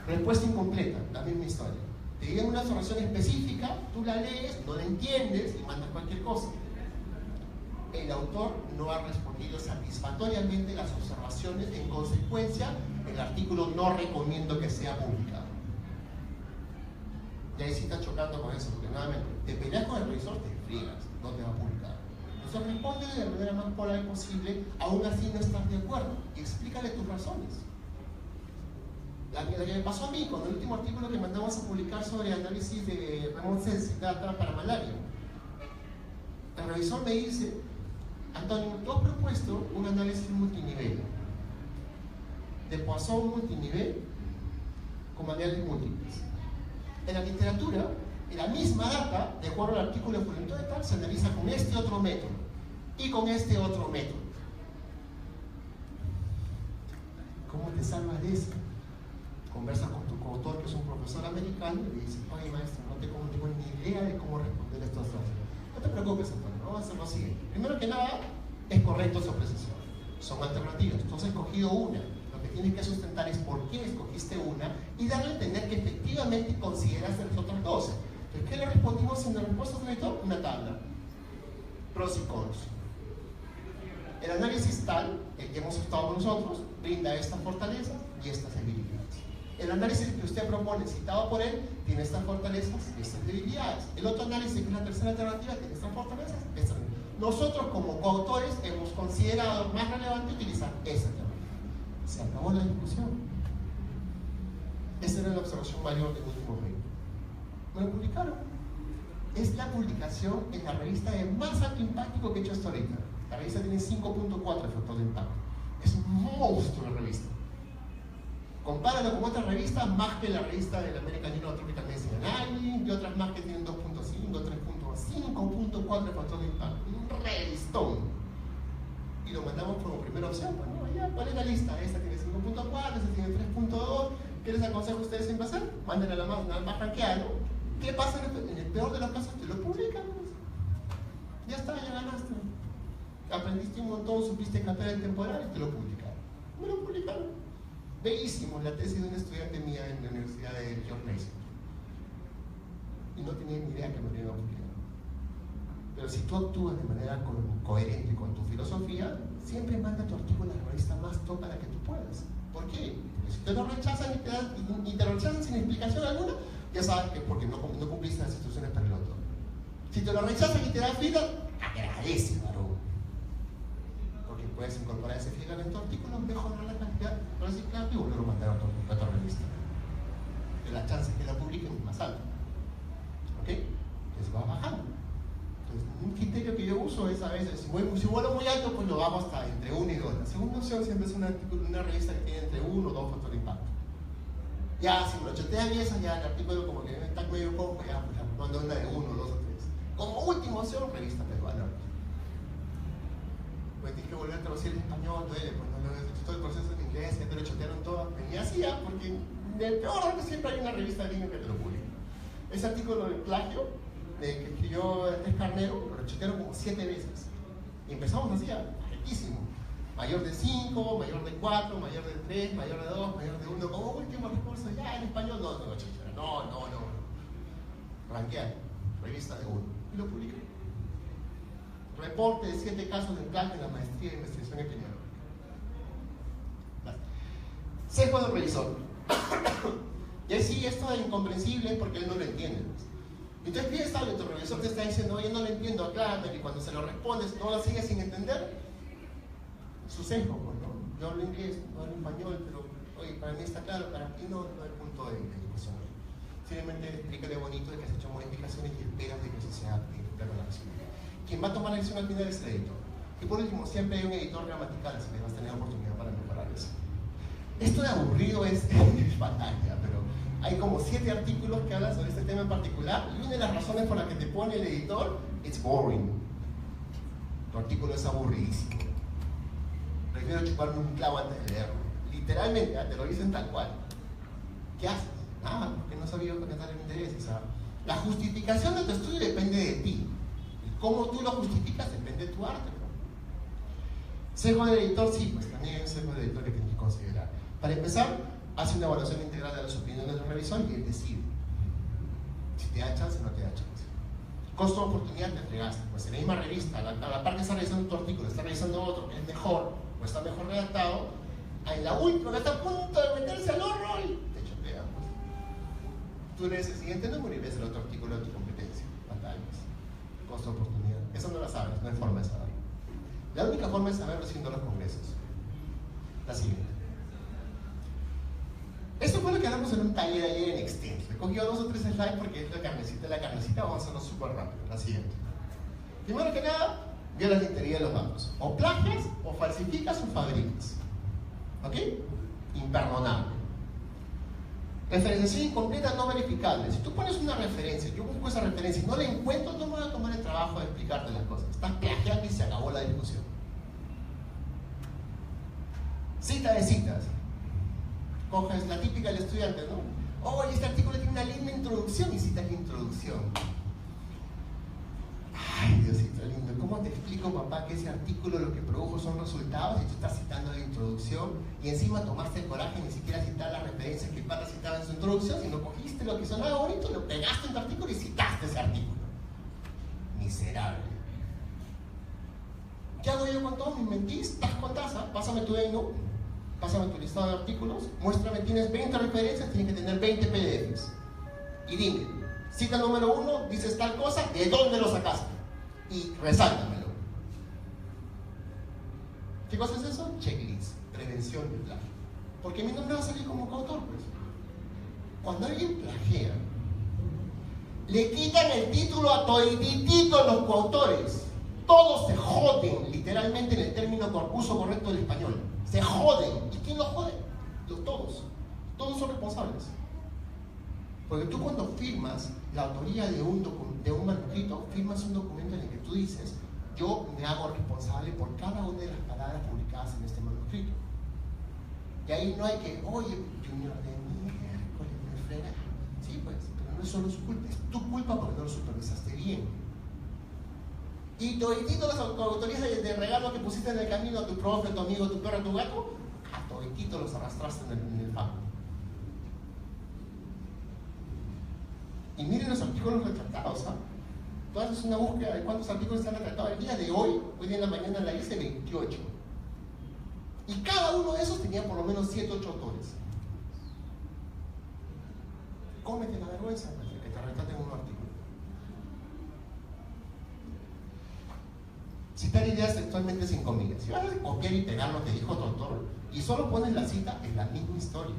Respuesta incompleta, la misma historia. Te dieron una oración específica, tú la lees, no la entiendes y mandas cualquier cosa. El autor no ha respondido satisfactoriamente las observaciones, en consecuencia, el artículo no recomiendo que sea publicado. Y ahí sí está chocando con eso, porque nuevamente, te peleas con el revisor, te friegas, no te va a publicar. Entonces responde de la manera más polar posible, aún así no estás de acuerdo, y explícale tus razones. La que me pasó a mí con el último artículo que mandamos a publicar sobre análisis de remote sensing data para malaria. El revisor me dice, Antonio, tú has propuesto un análisis multinivel, de Poisson multinivel con análisis múltiples. En la literatura, la misma data, de acuerdo al artículo de Fulento de tal, se analiza con este otro método y con este otro método. ¿Cómo te salvas de eso? Conversas con tu coautor, que es un profesor americano, y le dices, oye maestro, no tengo ni idea de cómo responder estos dos. No te preocupes, Antonio, vamos a hacer lo siguiente. Primero que nada, es correcto su apreciación. Son alternativas. Tú has escogido una. Lo que tienes que sustentar es por qué escogiste una y darle a entender que efectivamente consideras las otras 12. Entonces, ¿qué le respondimos en la respuesta del editor? Una tabla. Pros y cons. El análisis tal, el que hemos estado nosotros, brinda estas fortalezas y estas debilidades. El análisis que usted propone, citado por él, tiene estas fortalezas y estas debilidades. El otro análisis, que es la tercera alternativa, tiene estas fortalezas, estas debilidades. Nosotros, como coautores, hemos considerado más relevante utilizar esa alternativa. Se acabó la discusión. Esa era la observación mayor del último proyecto. Me lo publicaron. Es la publicación en la revista de más alto impacto que he hecho hasta ahorita. La revista tiene 5.4 de factor de impacto. Es un monstruo de revista. Compáralo con otras revistas, más que la revista del American Journal of Tropical Medicine Analysis, y otras más que tienen 2.5, 3.5.4 de factor de impacto. Un revistón. Y lo mandamos como primera opción. Bueno, ya, ¿cuál es la lista? Esta tiene 5.4, esta tiene 3.2. ¿Qué les aconsejo a ustedes siempre hacer? Manden a la más ranqueada, ¿no? ¿Qué pasa en el peor de los casos? Te lo publican. Ya está, ya ganaste. Aprendiste un montón, supiste captar el temporal y te lo publicaron. Me lo publicaron. Bellísimo, la tesis de una estudiante mía en la Universidad de George Mason. Y no tenía ni idea que me lo iban a publicar. Pero si tú actúas de manera coherente con tu filosofía, siempre manda tu artículo a la revista más top para que tú puedas. ¿Por qué? Porque si te lo rechazan y te lo rechazan sin explicación alguna, ya sabes que es porque no cumpliste las instrucciones para el otro. Si te lo rechazan y te dan feedback, agradece, varón. Porque puedes incorporar ese feedback en tu artículo, mejorar la calidad, reciclar y volver a mandar a otra revista. Que la chance de que la publiquen es más alta. ¿Ok? Entonces va bajando. Entonces, un criterio que yo uso es a veces, si vuelo muy alto, pues lo bajo hasta entre 1 y 2. La segunda opción siempre es una revista que tiene entre 1 o 2 factores de impacto. Ya, si me lo chotean y eso, ya el artículo como que está medio poco, ya, pues mando una de 1, 2 o 3. Como última opción, revista peruana. Pues tienes que volver a traducir el español, duele, pues no lo he hecho todo el proceso en inglés, ya te lo chotearon todo. Venía así, ya, porque en el peor que siempre hay una revista de línea que te lo publica. Ese artículo de plagio, que escribió Andrés Carnero, lo chotearon como 7 veces. Y empezamos así, altísimo. Mayor de 5, mayor de 4, mayor de 3, mayor de 2, mayor de 1, como último recurso, ya en español, no, ranquear, revista de 1, y lo publiqué. Reporte de 7 casos de plagio en la maestría de investigación epidemiológica. Sesgo del revisor. Y ahí sí, esto es incomprensible porque él no lo entiende. Entonces piensa, tu revisor te está diciendo, oye, no lo entiendo, aclárame, y cuando se lo respondes, no lo sigues sin entender. Su sesgo, pues, ¿no? Yo hablo inglés, no hablo español, pero oye, para mí está claro, para ti no hay punto de discusión. Simplemente explícale bonito de que has hecho modificaciones y esperas de que eso sea claro la posibilidad. Quien va a tomar la decisión al final es el editor. Y por último, siempre hay un editor gramatical, así que vas a tener oportunidad para mejorar eso. Esto de aburrido es fatal, ya, pero hay como 7 artículos que hablan sobre este tema en particular, y una de las razones por las que te pone el editor, it's boring. Tu artículo es aburridísimo. Prefiero chuparme un clavo antes de leerlo. Literalmente, te lo dicen tal cual. ¿Qué haces? Nada, porque no sabía conectar el interés. O sea, la justificación de tu estudio depende de ti. Y cómo tú lo justificas depende de tu arte, ¿no? Sesgo del editor, sí, pues también es sesgo del editor que tienes que considerar. Para empezar, hace una evaluación integral de las opiniones del revisor y él decide si te da chance o no te da chance. Costo de oportunidad te entregaste. Pues en la misma revista, a la par que está revisando tu artículo, está revisando otro que es mejor o está mejor redactado, en la última que está a punto de meterse al horno y te chotea. Pues. Tú lees el siguiente número y ves el otro artículo de tu competencia. Batallas. Costo de oportunidad. Eso no lo sabes, no hay forma de saberlo. La única forma de saberlo es siendo los congresos. La siguiente. Esto fue lo que hablamos en un taller ayer en extenso. He cogido 2 o 3 slides porque es la carnecita, vamos a hacerlo súper rápido. La siguiente. Primero que nada, violas la integridad de los bancos. O plagias, o falsificas, o fabricas. ¿Ok? Imperdonable. Referenciación incompleta no verificable. Si tú pones una referencia, yo busco esa referencia y no la encuentro, no me voy a tomar el trabajo de explicarte las cosas. Estás plagiando y se acabó la discusión. Cita de citas. Coges la típica del estudiante, ¿no? Oh, este artículo tiene una linda introducción y citas la introducción. Ay, Diosito lindo, ¿cómo te explico, papá, que ese artículo lo que produjo son resultados y tú estás citando la introducción y encima tomaste el coraje ni siquiera citar las referencias que el pata citaba en su introducción, sino cogiste lo que sonaba bonito, lo pegaste en tu artículo y citaste ese artículo? Miserable. ¿Qué hago yo con todos mis mentis? ¿Tas con taza? Pásame tu DNU, pásame tu listado de artículos, muéstrame, tienes 20 referencias, tienes que tener 20 PDFs. Y dime, cita número 1, dices tal cosa, ¿de dónde lo sacaste? Y resáltamelo. ¿Qué cosa es eso? Checklist, prevención de plagio. Porque mi nombre va a salir como coautor, pues. Cuando alguien plagia, le quitan el título a toditito los coautores. Todos se joden, literalmente en el término uso correcto del español. Se joden. ¿Y quién los jode? Todos. Todos son responsables. Porque tú cuando firmas la autoría de un manuscrito, firmas un documento en el que tú dices, yo me hago responsable por cada una de las palabras publicadas en este manuscrito. Y ahí no hay que, oye, Junior de miércoles, me frega. Sí, pues, pero no es solo su culpa, es tu culpa porque no lo supervisaste bien. Y toditito las autorías de regalo que pusiste en el camino a tu profe, tu amigo, tu perro, tu gato, a toditito los arrastraste en el fango. Y miren los artículos retratados, ¿ah? Tú haces una búsqueda de cuántos artículos se han retratado el día de hoy en la mañana la hice 28. Y cada uno de esos tenía por lo menos 7 u 8 autores. Cómete la vergüenza de que te retraten un artículo. Citar ideas textualmente sin comillas. Si vas a copiar y pegar lo que dijo tu autor y solo pones la cita, es la misma historia.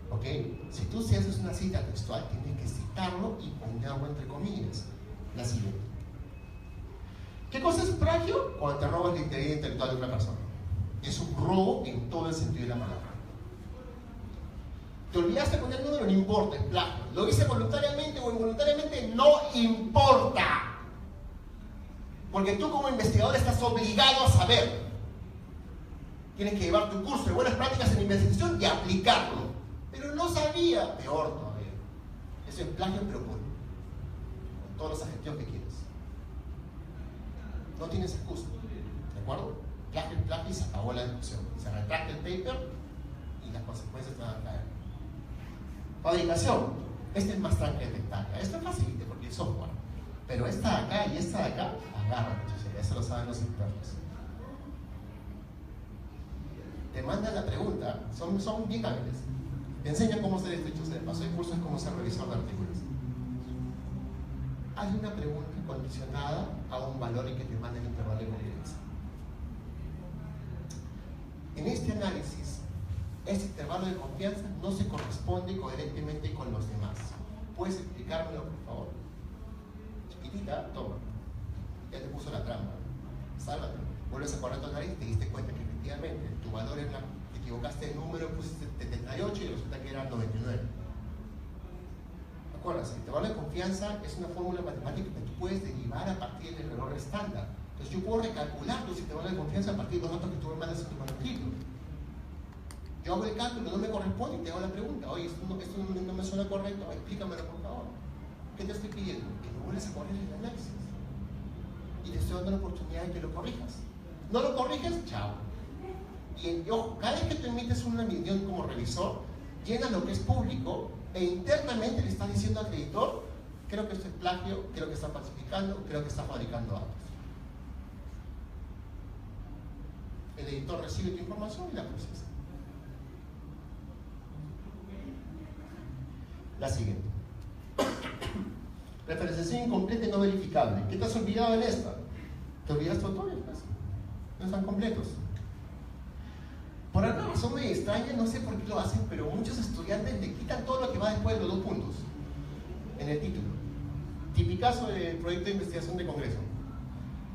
¿Ok? Si tú haces una cita textual, tienes que citarlo y ponerlo entre comillas. La siguiente. ¿Qué cosa es plagio? Cuando te robas la integridad intelectual de otra persona. Es un robo en todo el sentido de la palabra. Te olvidaste poner el número, no importa, es plagio. Lo hice voluntariamente o involuntariamente, no importa. Porque tú como investigador estás obligado a saber. Tienes que llevar tu curso de buenas prácticas en investigación y aplicarlo. Pero no sabía, peor todavía. Eso es plagio, pero puro. Con todos los adjetivos que quieras. No tienes excusa. ¿De acuerdo? Plagio es plagio y se acabó la discusión. Se retracta el paper y las consecuencias te van a caer. Fabricación. Este es más tranquilo de detectar. Esto es facilite porque es software. Pero esta de acá y esta de acá, agárrate. Eso lo saben los expertos. Te mandan la pregunta, son bien hábiles. Te enseñan cómo hacer esto, dicho sea de paso, el curso es cómo ser revisor de artículos. Hazle una pregunta condicionada a un valor y que te mande el intervalo de confianza. En este análisis, este intervalo de confianza no se corresponde coherentemente con los demás. ¿Puedes explicármelo, por favor? Chiquitita, toma. Ya te puso la trampa. Sálvate. Vuelves a correr tu análisis y te diste cuenta que efectivamente tu valor es blanco. Te equivocaste el número, pusiste 78 y resulta que era 99. Acuérdate, el intervalo de confianza es una fórmula matemática que tú puedes derivar a partir del error estándar. Entonces yo puedo recalcular tu intervalo de confianza a partir de los datos que tú me mandas en tu manuscrito. Yo hago el cálculo, no me corresponde y te hago la pregunta. Oye, esto no me suena correcto, explícamelo por favor. ¿Qué te estoy pidiendo? Que me vuelvas a correr el análisis. Y te estoy dando la oportunidad de que lo corrijas. No lo corriges, chao. Y ojo, cada vez que tú emites una misión como revisor, llena lo que es público e internamente le estás diciendo al editor, creo que esto es plagio, creo que está falsificando, creo que está fabricando datos. El editor recibe tu información y la procesa. La siguiente. Referenciación incompleta y no verificable. ¿Qué te has olvidado en esta? Te olvidaste autores, pues. No están completos. Por alguna razón me extraña, no sé por qué lo hacen, pero muchos estudiantes le quitan todo lo que va después de los 2 puntos en el título. Tipicazo del proyecto de investigación de congreso.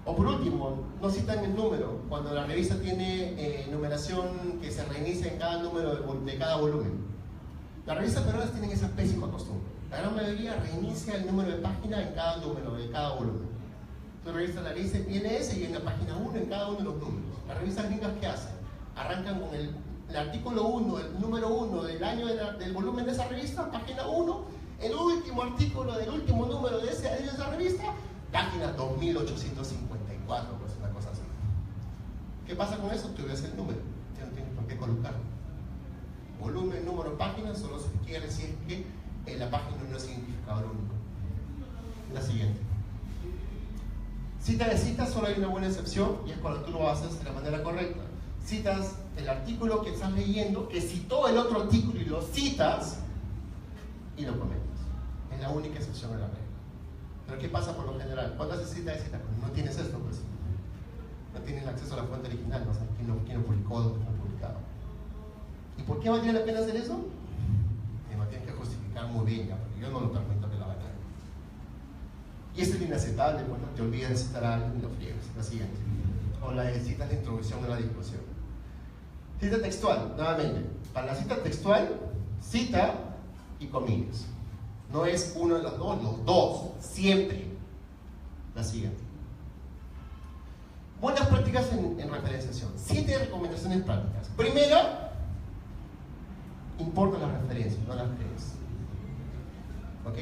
O por último, no citan el número, cuando la revista tiene numeración que se reinicia en cada número de cada volumen. Las revistas peruanas tienen esa pésima costumbre. La gran mayoría reinicia el número de página en cada número de cada volumen. Tu revista la dice, viene ese y en la página 1 en cada uno de los números. Las revistas gringas, ¿qué hacen? Arrancan con el el artículo 1, el número 1 del año del volumen de esa revista, página 1, el último artículo del último número de esa revista, página 2854, pues una cosa así. ¿Qué pasa con eso? Tú ves el número, ya no tienes por qué colocarlo. Volumen, número, página, solo se quiere decir que la página no es significador único. La siguiente. Cita de citas, solo hay una buena excepción y es cuando tú lo haces de la manera correcta. Citas el artículo que estás leyendo, que citó el otro artículo y lo citas y lo comentas. Es la única excepción en la regla. Pero ¿qué pasa por lo general? ¿Cuándo haces cita de cita? Pues no tienes esto, pues. No tienes acceso a la fuente original, no sabes quién lo publicó, dónde fue publicado. ¿Y por qué valdría la pena hacer eso? Me tienes que justificar muy bien ya, porque yo no lo permito que la hagan. Y esto es inaceptable cuando te olvidas de citar a alguien y lo friegas. La siguiente. O la de citas de introducción a la discusión. Cita textual, nuevamente. Para la cita textual, cita y comillas. No es uno de los dos, siempre. La siguiente. Buenas prácticas en referenciación. 7 recomendaciones prácticas. Primero, importan las referencias, no las crees. ¿Ok?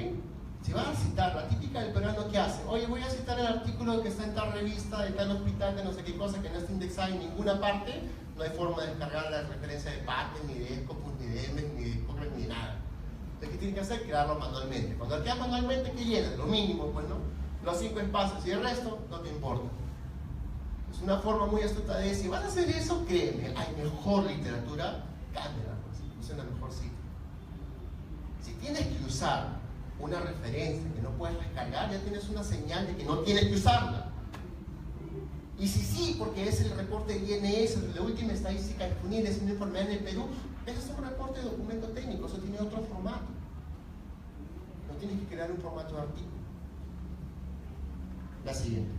Si vas a citar, la típica del peruano que hace, oye, voy a citar el artículo que está en tal revista, de tal hospital, de no sé qué cosa, que no está indexado en ninguna parte, no hay forma de descargar la referencia de PATE, ni de Scopus, ni de EMES, ni de Scopus, ni nada. Entonces, ¿qué tienes que hacer? Crearlo manualmente. Cuando lo creas manualmente, ¿qué llenas? Lo mínimo, pues, ¿no? Los 5 espacios y el resto, no te importa. Es una forma muy astuta de decir, vas a hacer eso, créeme, hay mejor literatura, cámbiala, pues, usa una mejor cita. Si tienes que usar una referencia que no puedes descargar, ya tienes una señal de que no tienes que usarla. Y si sí, porque es el reporte de INS, la última estadística disponible, es una enfermedad en el Perú, ese es un reporte de documento técnico, eso tiene otro formato. No tienes que crear un formato de artículo. La siguiente.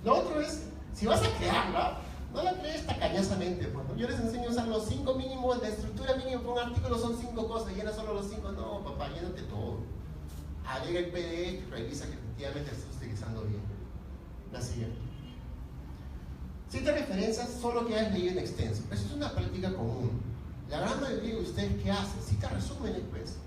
Lo otro es, si vas a crearla, no la crees tacañosamente. Pues, ¿no? Yo les enseño a usar los 5 mínimos, la estructura mínima para un artículo son 5 cosas, llena solo los 5. No, papá, llénate todo. Agrega el PDF y revisa que efectivamente estés utilizando bien. La siguiente. Cita referencias solo que hayas leído en extenso. Eso es una práctica común. La gran mayoría de ustedes, ¿qué hacen? Cita resúmenes, pues.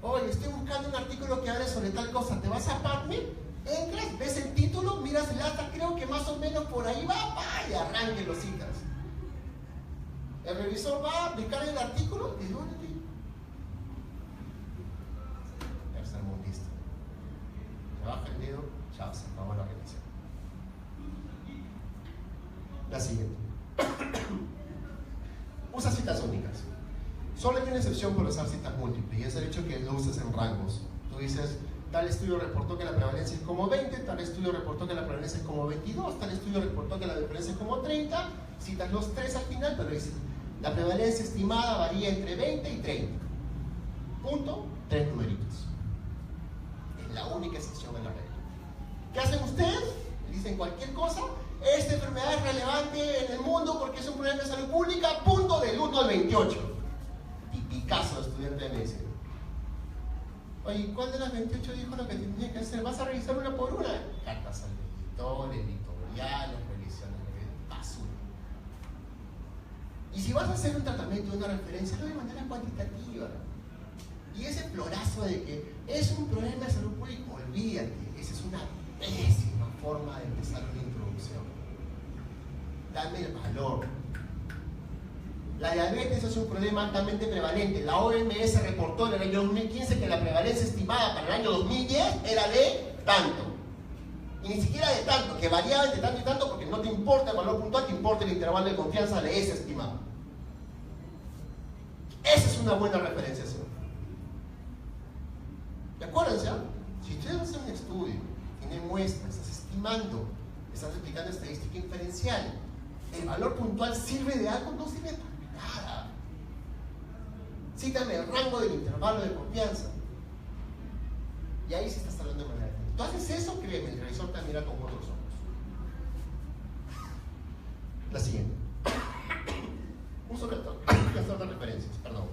Oye, estoy buscando un artículo que hable sobre tal cosa. ¿Te vas a PubMed? Entras, ves el título, miras el acta, creo que más o menos por ahí va, y arranque los citas. El revisor va a buscar el artículo y ¿dónde te? Tercermundista. Se baja el dedo, ya se acabó la revisión. La siguiente. Usa citas únicas. Solo hay una excepción por usar citas múltiples y es el hecho que lo uses en rangos. Tú dices, tal estudio reportó que la prevalencia es como 20, tal estudio reportó que la prevalencia es como 22, tal estudio reportó que la prevalencia es como 30, citas los 3 al final, pero dices, la prevalencia estimada varía entre 20 y 30. Punto, 3 numeritos. Es la única excepción en la regla. ¿Qué hacen ustedes? Dicen cualquier cosa, esta enfermedad es relevante en el mundo porque es un problema de salud pública, punto del 1 al 28. Tipicazo de estudiante de medicina. Oye, ¿cuál de las 28 dijo lo que tenía que hacer? ¿Vas a revisar una por una? Cartas al editor, editoriales, revisiones de basura. Y si vas a hacer un tratamiento de una referencia, lo de manera cuantitativa. Y ese florazo de que es un problema de salud pública, olvídate, esa es una pésima forma de empezar una introducción. Dame el valor. La diabetes es un problema altamente prevalente. La OMS reportó en el año 2015 que la prevalencia estimada para el año 2010 era de tanto. Y ni siquiera de tanto, que variaba entre tanto y tanto porque no te importa el valor puntual, te importa el intervalo de confianza de ese estimado. Esa es una buena referenciación. ¿De acuerdo? Si ustedes hacen un estudio, tienen muestras, estás estimando, estás aplicando estadística inferencial, el valor puntual sirve de algo, no sirve para nada. Cítame el rango del intervalo de confianza. Y ahí sí estás hablando de manera diferente. Tú haces eso, créeme, el revisor te mira con otros ojos. La siguiente. Un gestor de referencias, perdón.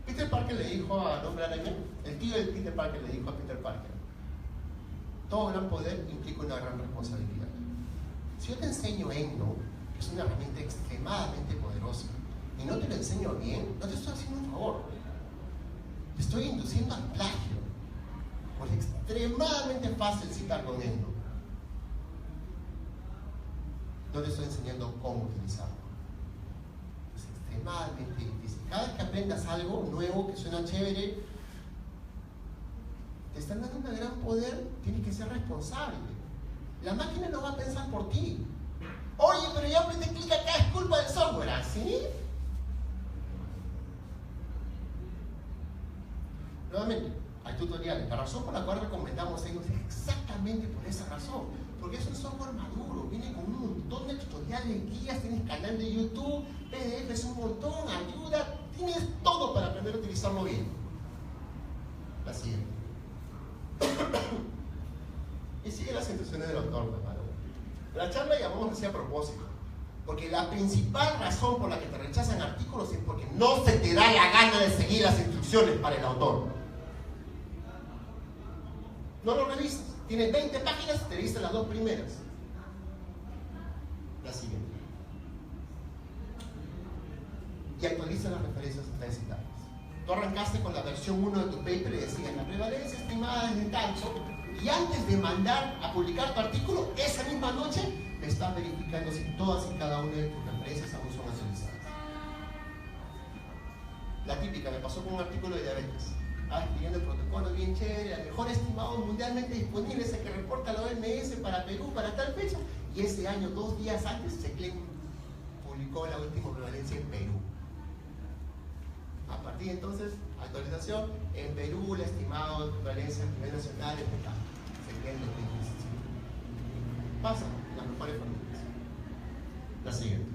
Peter Parker le dijo a Hombre Araña, el tío de Peter Parker le dijo a Peter Parker, todo gran poder implica una gran responsabilidad. Si yo te enseño ENO, que es una herramienta extremadamente poderosa. Y no te lo enseño bien, no te estoy haciendo un favor. Te estoy induciendo al plagio. Porque es extremadamente fácil citar con él. No te estoy enseñando cómo utilizarlo. Es extremadamente difícil. Cada vez que aprendas algo nuevo que suena chévere, te están dando un gran poder, tienes que ser responsable. La máquina no va a pensar por ti. Oye, pero ya aprendí clic acá, es culpa del software, ¿así? Nuevamente, hay tutoriales. La razón por la cual recomendamos ellos es exactamente por esa razón. Porque es un software maduro, viene con un montón de tutoriales, guías, tienes canal de YouTube, PDFs, un montón, ayuda, tienes todo para aprender a utilizarlo bien. La siguiente. Y sigue las instrucciones del autor, hermano. La charla llamamos así a propósito, porque la principal razón por la que te rechazan artículos es porque no se te da la gana de seguir las instrucciones para el autor. No lo revisas. Tienes 20 páginas, te leíste las 2 primeras. La siguiente. Y actualiza las referencias necesitadas. Tú arrancaste con la versión 1 de tu paper y decías la prevalencia estimada es de tanto, y antes de mandar a publicar tu artículo, esa misma noche me estás verificando si todas y cada una de tus referencias aún son actualizadas. La típica, me pasó con un artículo de diabetes. Escribiendo el protocolo bien chévere, el mejor estimado mundialmente disponible es el que reporta la OMS para Perú para tal fecha, y ese año, 2 días antes, SECLEN publicó la última prevalencia en Perú. A partir de entonces, actualización, en Perú el estimado de prevalencia a nivel nacional es total. SECLEN 2017. Pasa en las mejores familias. La siguiente.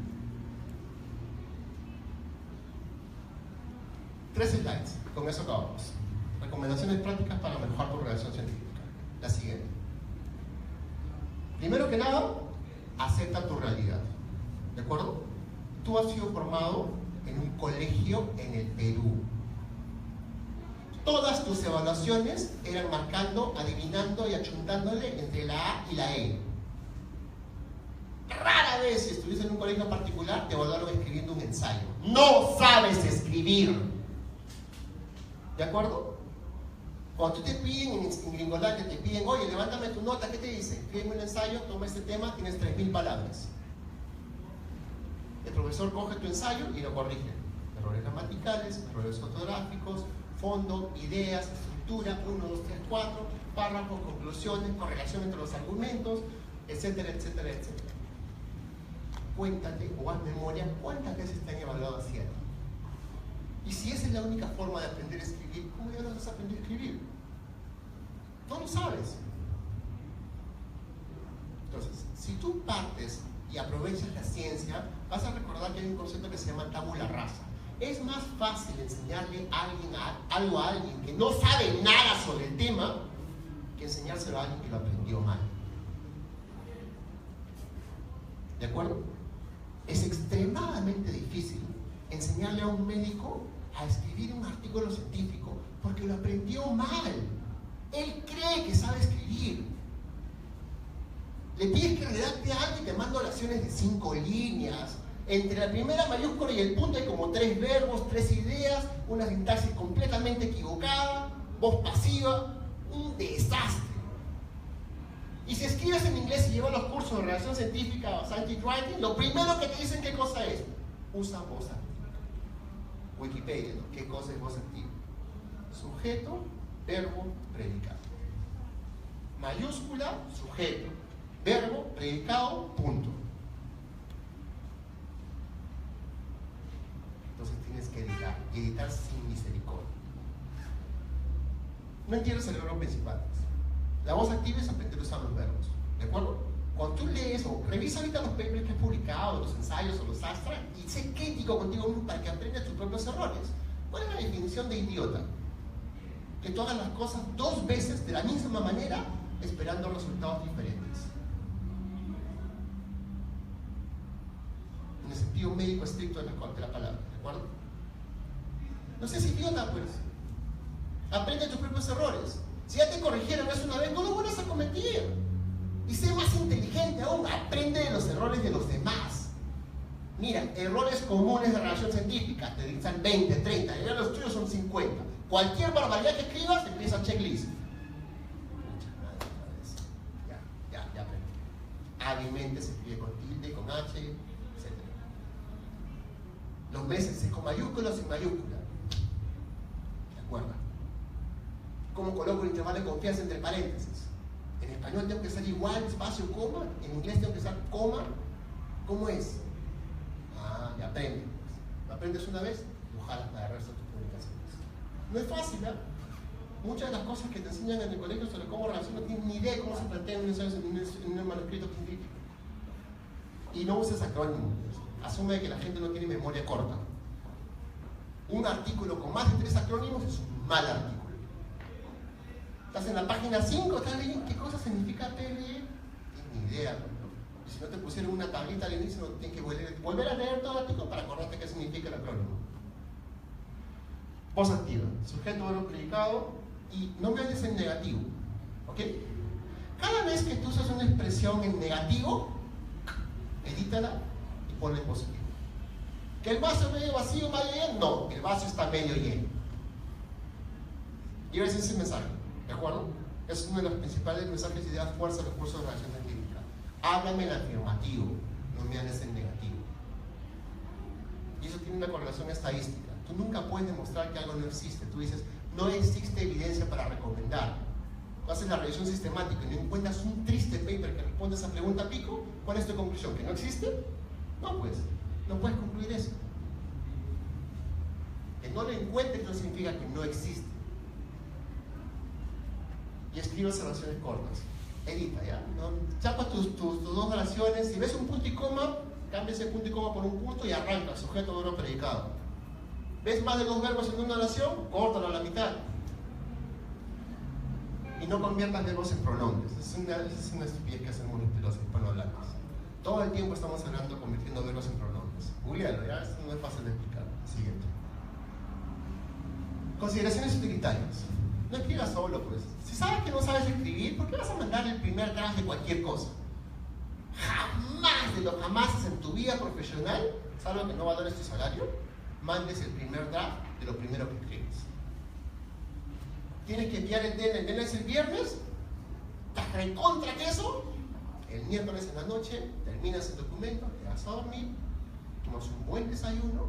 3 slides, con eso acabamos. Recomendaciones prácticas para mejorar tu redacción científica. La siguiente. Primero que nada, acepta tu realidad. ¿De acuerdo? Tú has sido formado en un colegio en el Perú. Todas tus evaluaciones eran marcando, adivinando y achuntándole entre la A y la E. Rara vez, si estuviste en un colegio particular, te evaluaron escribiendo un ensayo. No sabes escribir. ¿De acuerdo? Cuando tú te piden en Gringolandia, te piden, oye, levántame tu nota, ¿qué te dicen? Escríbeme un ensayo, toma este tema, tienes 3000 palabras. El profesor coge tu ensayo y lo corrige. Errores gramaticales, errores ortográficos, fondo, ideas, estructura, 1, 2, 3, 4, párrafos, conclusiones, correlación entre los argumentos, etcétera, etcétera, etcétera. Cuéntate o haz memoria cuántas veces te han evaluado así. Y si esa es la única forma de aprender a escribir, ¿cómo ya no vas a aprender a escribir? No lo sabes. Entonces, si tú partes y aprovechas la ciencia, vas a recordar que hay un concepto que se llama tabula rasa. Es más fácil enseñarle algo a alguien que no sabe nada sobre el tema que enseñárselo a alguien que lo aprendió mal. ¿De acuerdo? Es extremadamente difícil enseñarle a un médico a escribir un artículo científico porque lo aprendió mal. Él cree que sabe escribir. Le pides que redacte algo y te manda oraciones de 5 líneas. Entre la primera mayúscula y el punto hay como 3 verbos, 3 ideas, una sintaxis completamente equivocada, voz pasiva, un desastre. Y si escribes en inglés y llevas los cursos de redacción científica o scientific writing, lo primero que te dicen qué cosa es, usa voz activa. Wikipedia, ¿no? ¿Qué cosa es voz activa? Sujeto, verbo, predicado. Mayúscula, sujeto, verbo, predicado, punto. Entonces tienes que editar, y editar sin misericordia. No entiendes el error principal. La voz activa es aprender a usar los verbos, ¿de acuerdo? Cuando tú lees o revisa ahorita los papers que has publicado, los ensayos o los abstracts, y sé crítico contigo mismo para que aprendas tus propios errores. ¿Cuál es la definición de idiota? Que tú hagas las cosas 2 veces de la misma manera, esperando resultados diferentes. En el sentido médico estricto de la palabra, ¿de acuerdo? No seas idiota, pues. Aprende tus propios errores. Si ya te corrigieron eso una vez, no lo vuelvas a cometer. Y sé más inteligente aún, aprende de los errores de los demás. Mira, errores comunes de redacción científica, te dicen 20, 30, y los tuyos son 50. Cualquier barbaridad que escribas, empieza checklist. Ya aprendí. Hábilmente se escribe con tilde, con H, etc. Los meses es con mayúsculas y sin mayúscula. ¿De acuerdo? ¿Cómo coloco el intervalo de confianza entre paréntesis? En español tengo que ser igual, espacio, coma. En inglés tengo que ser coma. ¿Cómo es? Ya aprendes. Lo aprendes una vez, lo jalas para el resto de tus publicaciones. No es fácil, ¿eh? Muchas de las cosas que te enseñan en el colegio sobre cómo relacionar no tienes ni idea de cómo se plantean en un manuscrito científico. Y no uses acrónimos. Asume que la gente no tiene memoria corta. Un artículo con más de 3 acrónimos es un mal artículo. Estás en la página 5, estás leyendo qué cosa significa PLE. No tienes ni idea. Y si no te pusieron una tablita al inicio, no tienes que volver a leer todo el artículo para acordarte qué significa el acrónimo. Voz activa, sujeto, verbo, predicado, y no me hables en negativo. ¿Ok? Cada vez que tú usas una expresión en negativo, edítala y ponle en positivo. ¿Que el vaso es medio vacío, medio lleno? No, el vaso está medio lleno. Y ese es el mensaje, ¿de acuerdo? Es uno de los principales mensajes y ideas fuerza del curso de redacción científica. Háblame en afirmativo, no me hables en negativo. Y eso tiene una correlación estadística. Tú nunca puedes demostrar que algo no existe. Tú dices, no existe evidencia para recomendar. Tú haces la revisión sistemática y no encuentras un triste paper que responde a esa pregunta pico. ¿Cuál es tu conclusión? ¿Que no existe? No, pues, no puedes concluir eso. Que no lo encuentres no significa que no existe. Y escribe observaciones cortas. Edita, ¿ya? ¿No? Chapa tus 2 oraciones. Si ves un punto y coma, cambia ese punto y coma por un punto y arranca, sujeto, verbo, predicado. ¿Ves más de 2 verbos en una oración? Córtalo a la mitad. Y no conviertas verbos en pronombres. Es una estupidez que hacemos los hispanohablantes. Todo el tiempo estamos hablando, convirtiendo verbos en pronombres. Googlealo, ¿ya? Esto no es fácil de explicar. Siguiente. Consideraciones utilitarias. No escribas solo, pues. Si sabes que no sabes escribir, ¿por qué vas a mandar el primer draft de cualquier cosa? Jamás de los jamases en tu vida profesional, salvo que no valores tu salario, mandes el primer draft de lo primero que escribes. Tienes que enviar el DNS es el viernes, estás recontra que eso, el miércoles en la noche terminas el documento, te vas a dormir, tomas un buen desayuno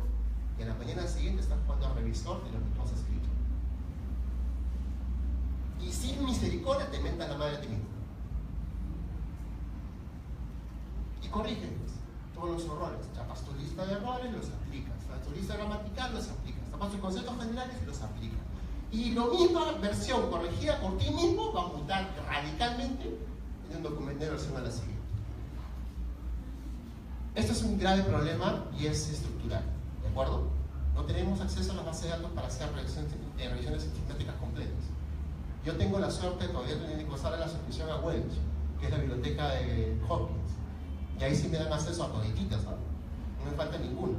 y en la mañana siguiente estás jugando al revisor de lo que tú has escrito. Y sin misericordia te mentas la madre de ti mismo. Y corriges todos los errores. Chapas tu lista de errores, los aplicas. Chapas tu lista gramatical, los aplicas. Chapas tus conceptos generales y los aplicas. Y la misma versión corregida por ti mismo va a mutar radicalmente en un documento de versión a la siguiente. Esto es un grave problema y es estructural. ¿De acuerdo? No tenemos acceso a las bases de datos para hacer revisiones sistemáticas completas. Yo tengo la suerte de todavía tener que gozar de la suscripción a Welch, que es la biblioteca de Hopkins. Y ahí sí me dan acceso a todititas, ¿sabes? No me falta ninguno.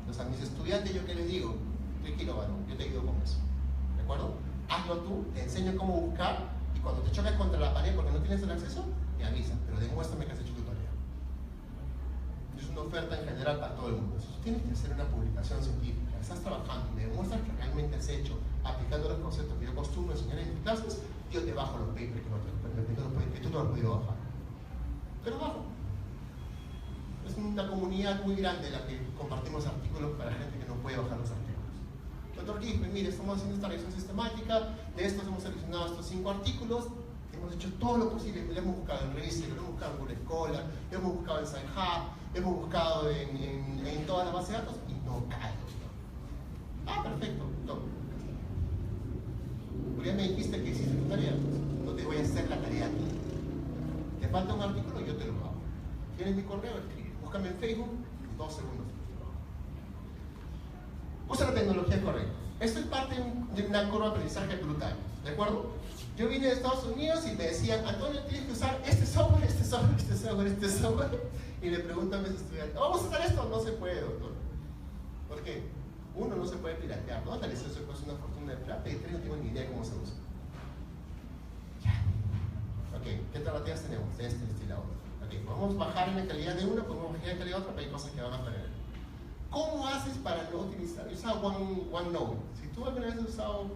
O sea, a mis estudiantes, ¿yo qué les digo? Tranquilo, varón, yo te ayudo con eso. ¿De acuerdo? Hazlo tú, te enseño cómo buscar, y cuando te choques contra la pared porque no tienes el acceso, me avisas, pero demuéstrame que has hecho tu tarea. Es una oferta en general para todo el mundo. Si tú tienes que hacer una publicación científica, estás trabajando y me demuestras que realmente has hecho, aplicando los conceptos que yo acostumbro enseñar en mis clases, yo te bajo los papers que tú no has podido bajar. Pero bajo. Es una comunidad muy grande la que compartimos artículos para gente que no puede bajar los artículos. Doctor Kirchner, mire, estamos haciendo esta revisión sistemática, de estos hemos seleccionado estos 5 artículos, hemos hecho todo lo posible, lo hemos buscado en Research, lo hemos buscado en Google Scholar, lo hemos buscado en SciHub, lo hemos buscado en todas las bases de datos y no cae. Perfecto, no. Porque ya me dijiste que hiciste tu tarea, no te voy a hacer la tarea aquí. Te falta un artículo, yo te lo hago. Tienes mi correo, escribe. Búscame en Facebook, 2 segundos. Usa la tecnología correcta. Esto es parte de una curva de aprendizaje brutal, ¿de acuerdo? Yo vine de Estados Unidos y me decían, Antonio, tienes que usar este software, este software, este software, este software. Y le pregunto a mis estudiantes, ¿vamos a usar esto? No se puede, doctor. ¿Por qué? Uno, no se puede piratear, ¿no? La licencia cuesta una fortuna de plata y 3, no tengo ni idea de cómo se usa. Ya. Ok, ¿qué alternativas tenemos? Este y la otra. Ok, podemos bajar en la calidad de una, podemos bajar en la calidad de otra, pero hay cosas que van a perder. ¿Cómo haces para no utilizar? Yo usaba OneNote. Si tú alguna vez has usado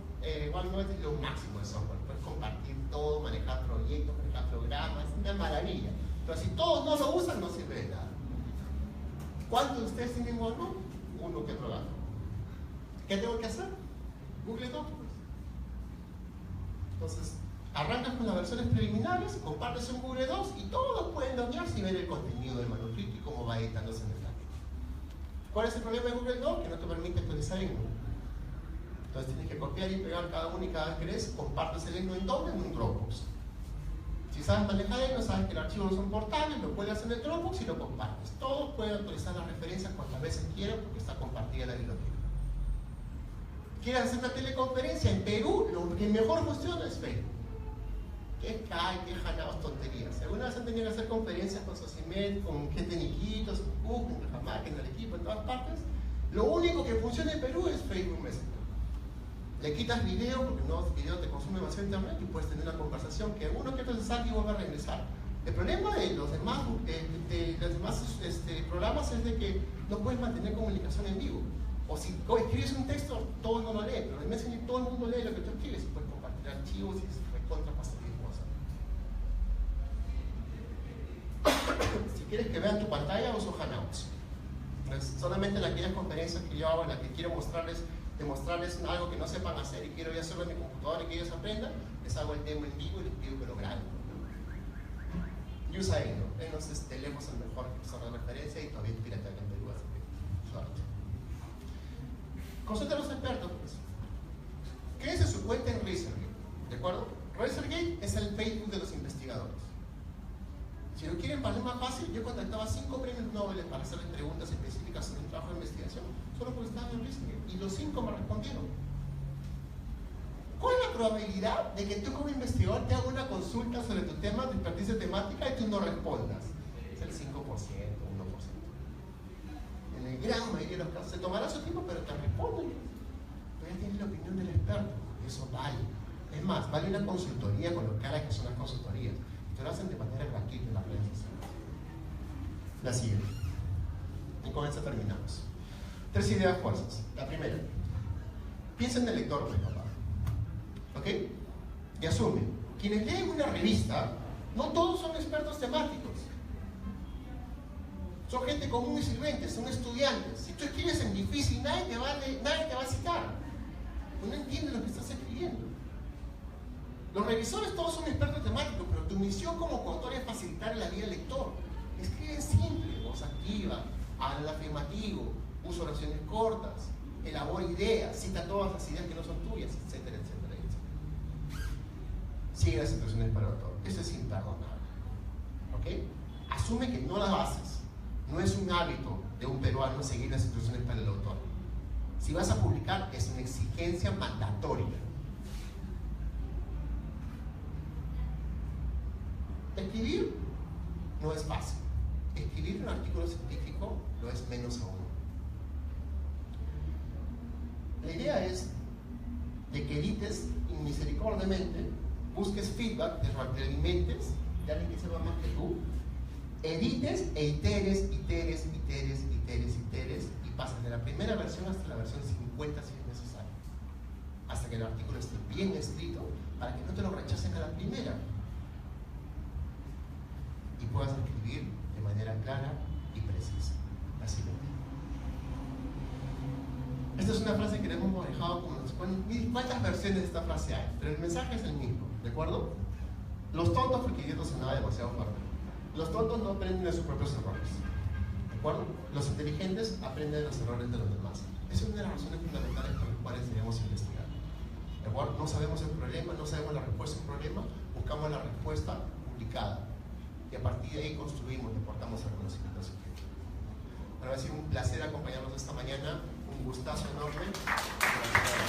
OneNote, es lo máximo de software. Puedes compartir todo, manejar proyectos, manejar programas, es una maravilla. Pero si todos no lo usan, no sirve de nada. ¿Cuántos de ustedes tienen OneNote? Uno que otro gato. ¿Qué tengo que hacer? Google Docs. Entonces, arrancas con las versiones preliminares, compartes en Google Docs y todos pueden doñarse y ver el contenido del manuscrito y cómo va editándose en el fragmento. ¿Cuál es el problema de Google Docs? Que no te permite actualizar el EndNote. Entonces tienes que copiar y pegar cada uno y cada vez que querés, compartes el EndNote en dónde, en un Dropbox. Si sabes manejar EndNote, sabes que el archivo no son portables, lo cuelgas en el Dropbox y lo compartes. Todos pueden actualizar las referencias cuantas veces quieran porque está compartida la biblioteca. ¿Quieres hacer una teleconferencia? En Perú, lo que mejor funciona es Facebook. ¿Qué Skype, qué Hangouts, tonterías? Si alguna vez han tenido que hacer conferencias con Socimed, con gente en Iquitos, en Cusco, en Cajamarca, en Arequipa, en todas partes, lo único que funciona en Perú es Facebook Messenger. Le quitas video, porque no, video te consume demasiado internet y puedes tener una conversación que uno que otro se salga y vuelve a regresar. El problema de los demás, programas es de que no puedes mantener comunicación en vivo. O si escribes un texto, todo el mundo lo lee, pero en Messenger todo el mundo lee lo que tú escribes y puedes compartir archivos y se recontra pasar. Si quieres que vean tu pantalla, uso Hangouts. Solamente en aquellas conferencias que yo hago, en las que quiero demostrarles algo que no sepan hacer y quiero ya hacerlo en mi computadora y que ellos aprendan, les hago el demo en vivo y les pido que lo graben. Y usa EndNote. EndNote es de lejos el mejor gestor de referencia y todavía es pirata en Perú, así que suerte. Consulta a los expertos, pues. Créense su cuenta en RazorGate, ¿de acuerdo? RazorGate es el Facebook de los investigadores. Si lo quieren para más fácil, yo contactaba a 5 premios Nobel para hacerles preguntas específicas sobre el trabajo de investigación, solo porque estaban en RazorGate, y los 5 me respondieron. ¿Cuál es la probabilidad de que tú como investigador te haga una consulta sobre tu tema de experticia temática y tú no respondas? Es el 5%, 1%. En el gran mayoría de los casos se tomará su tiempo, pero te responden. Pero ya tienes la opinión del experto, eso vale. Es más, vale una consultoría con lo caras que son las consultorías. Te lo hacen de manera gratuita en las redes sociales. La siguiente. Y con esta terminamos. 3 ideas fuerzas. La primera. Piensa en el lector, papá. ¿Ok? Y asume. Quienes leen una revista, no todos son expertos temáticos. Son gente común y silvente, son estudiantes. Si tú escribes en difícil, nadie te va a citar. No entiendes lo que estás escribiendo. Los revisores todos son expertos temáticos, pero tu misión como coautor es facilitar la vida del lector. Escribe simple, voz activa, habla afirmativo, usa oraciones cortas, elabora ideas, cita todas las ideas que no son tuyas, etcétera, etcétera, etcétera. Sigue las instrucciones para el autor. Eso es imperdonable. ¿Ok? Asume que no las haces. No es un hábito de un peruano seguir las instrucciones para el autor. Si vas a publicar, es una exigencia mandatoria. Escribir no es fácil. Escribir un artículo científico lo es menos aún. La idea es de que edites misericordiamente, busques feedback, te retroalimentes de alguien que sepa más que tú, edites e iteres y pases de la primera versión hasta la versión 50 si es necesario. Hasta que el artículo esté bien escrito para que no te lo rechacen a la primera. Y puedas escribir de manera clara y precisa. La siguiente. Esta es una frase que le hemos manejado como cuántas versiones de esta frase hay, pero el mensaje es el mismo, ¿de acuerdo? Los tontos, porque idiotas sonaba demasiado fuerte. Los tontos no aprenden de sus propios errores, ¿de acuerdo? Los inteligentes aprenden de los errores de los demás. Esa es una de las razones fundamentales por las cuales debemos investigar. ¿De acuerdo? No sabemos el problema, no sabemos la respuesta al problema, buscamos la respuesta publicada. Y a partir de ahí construimos y aportamos el conocimiento científico. Bueno, ha sido un placer acompañarnos esta mañana, un gustazo enorme. Gracias.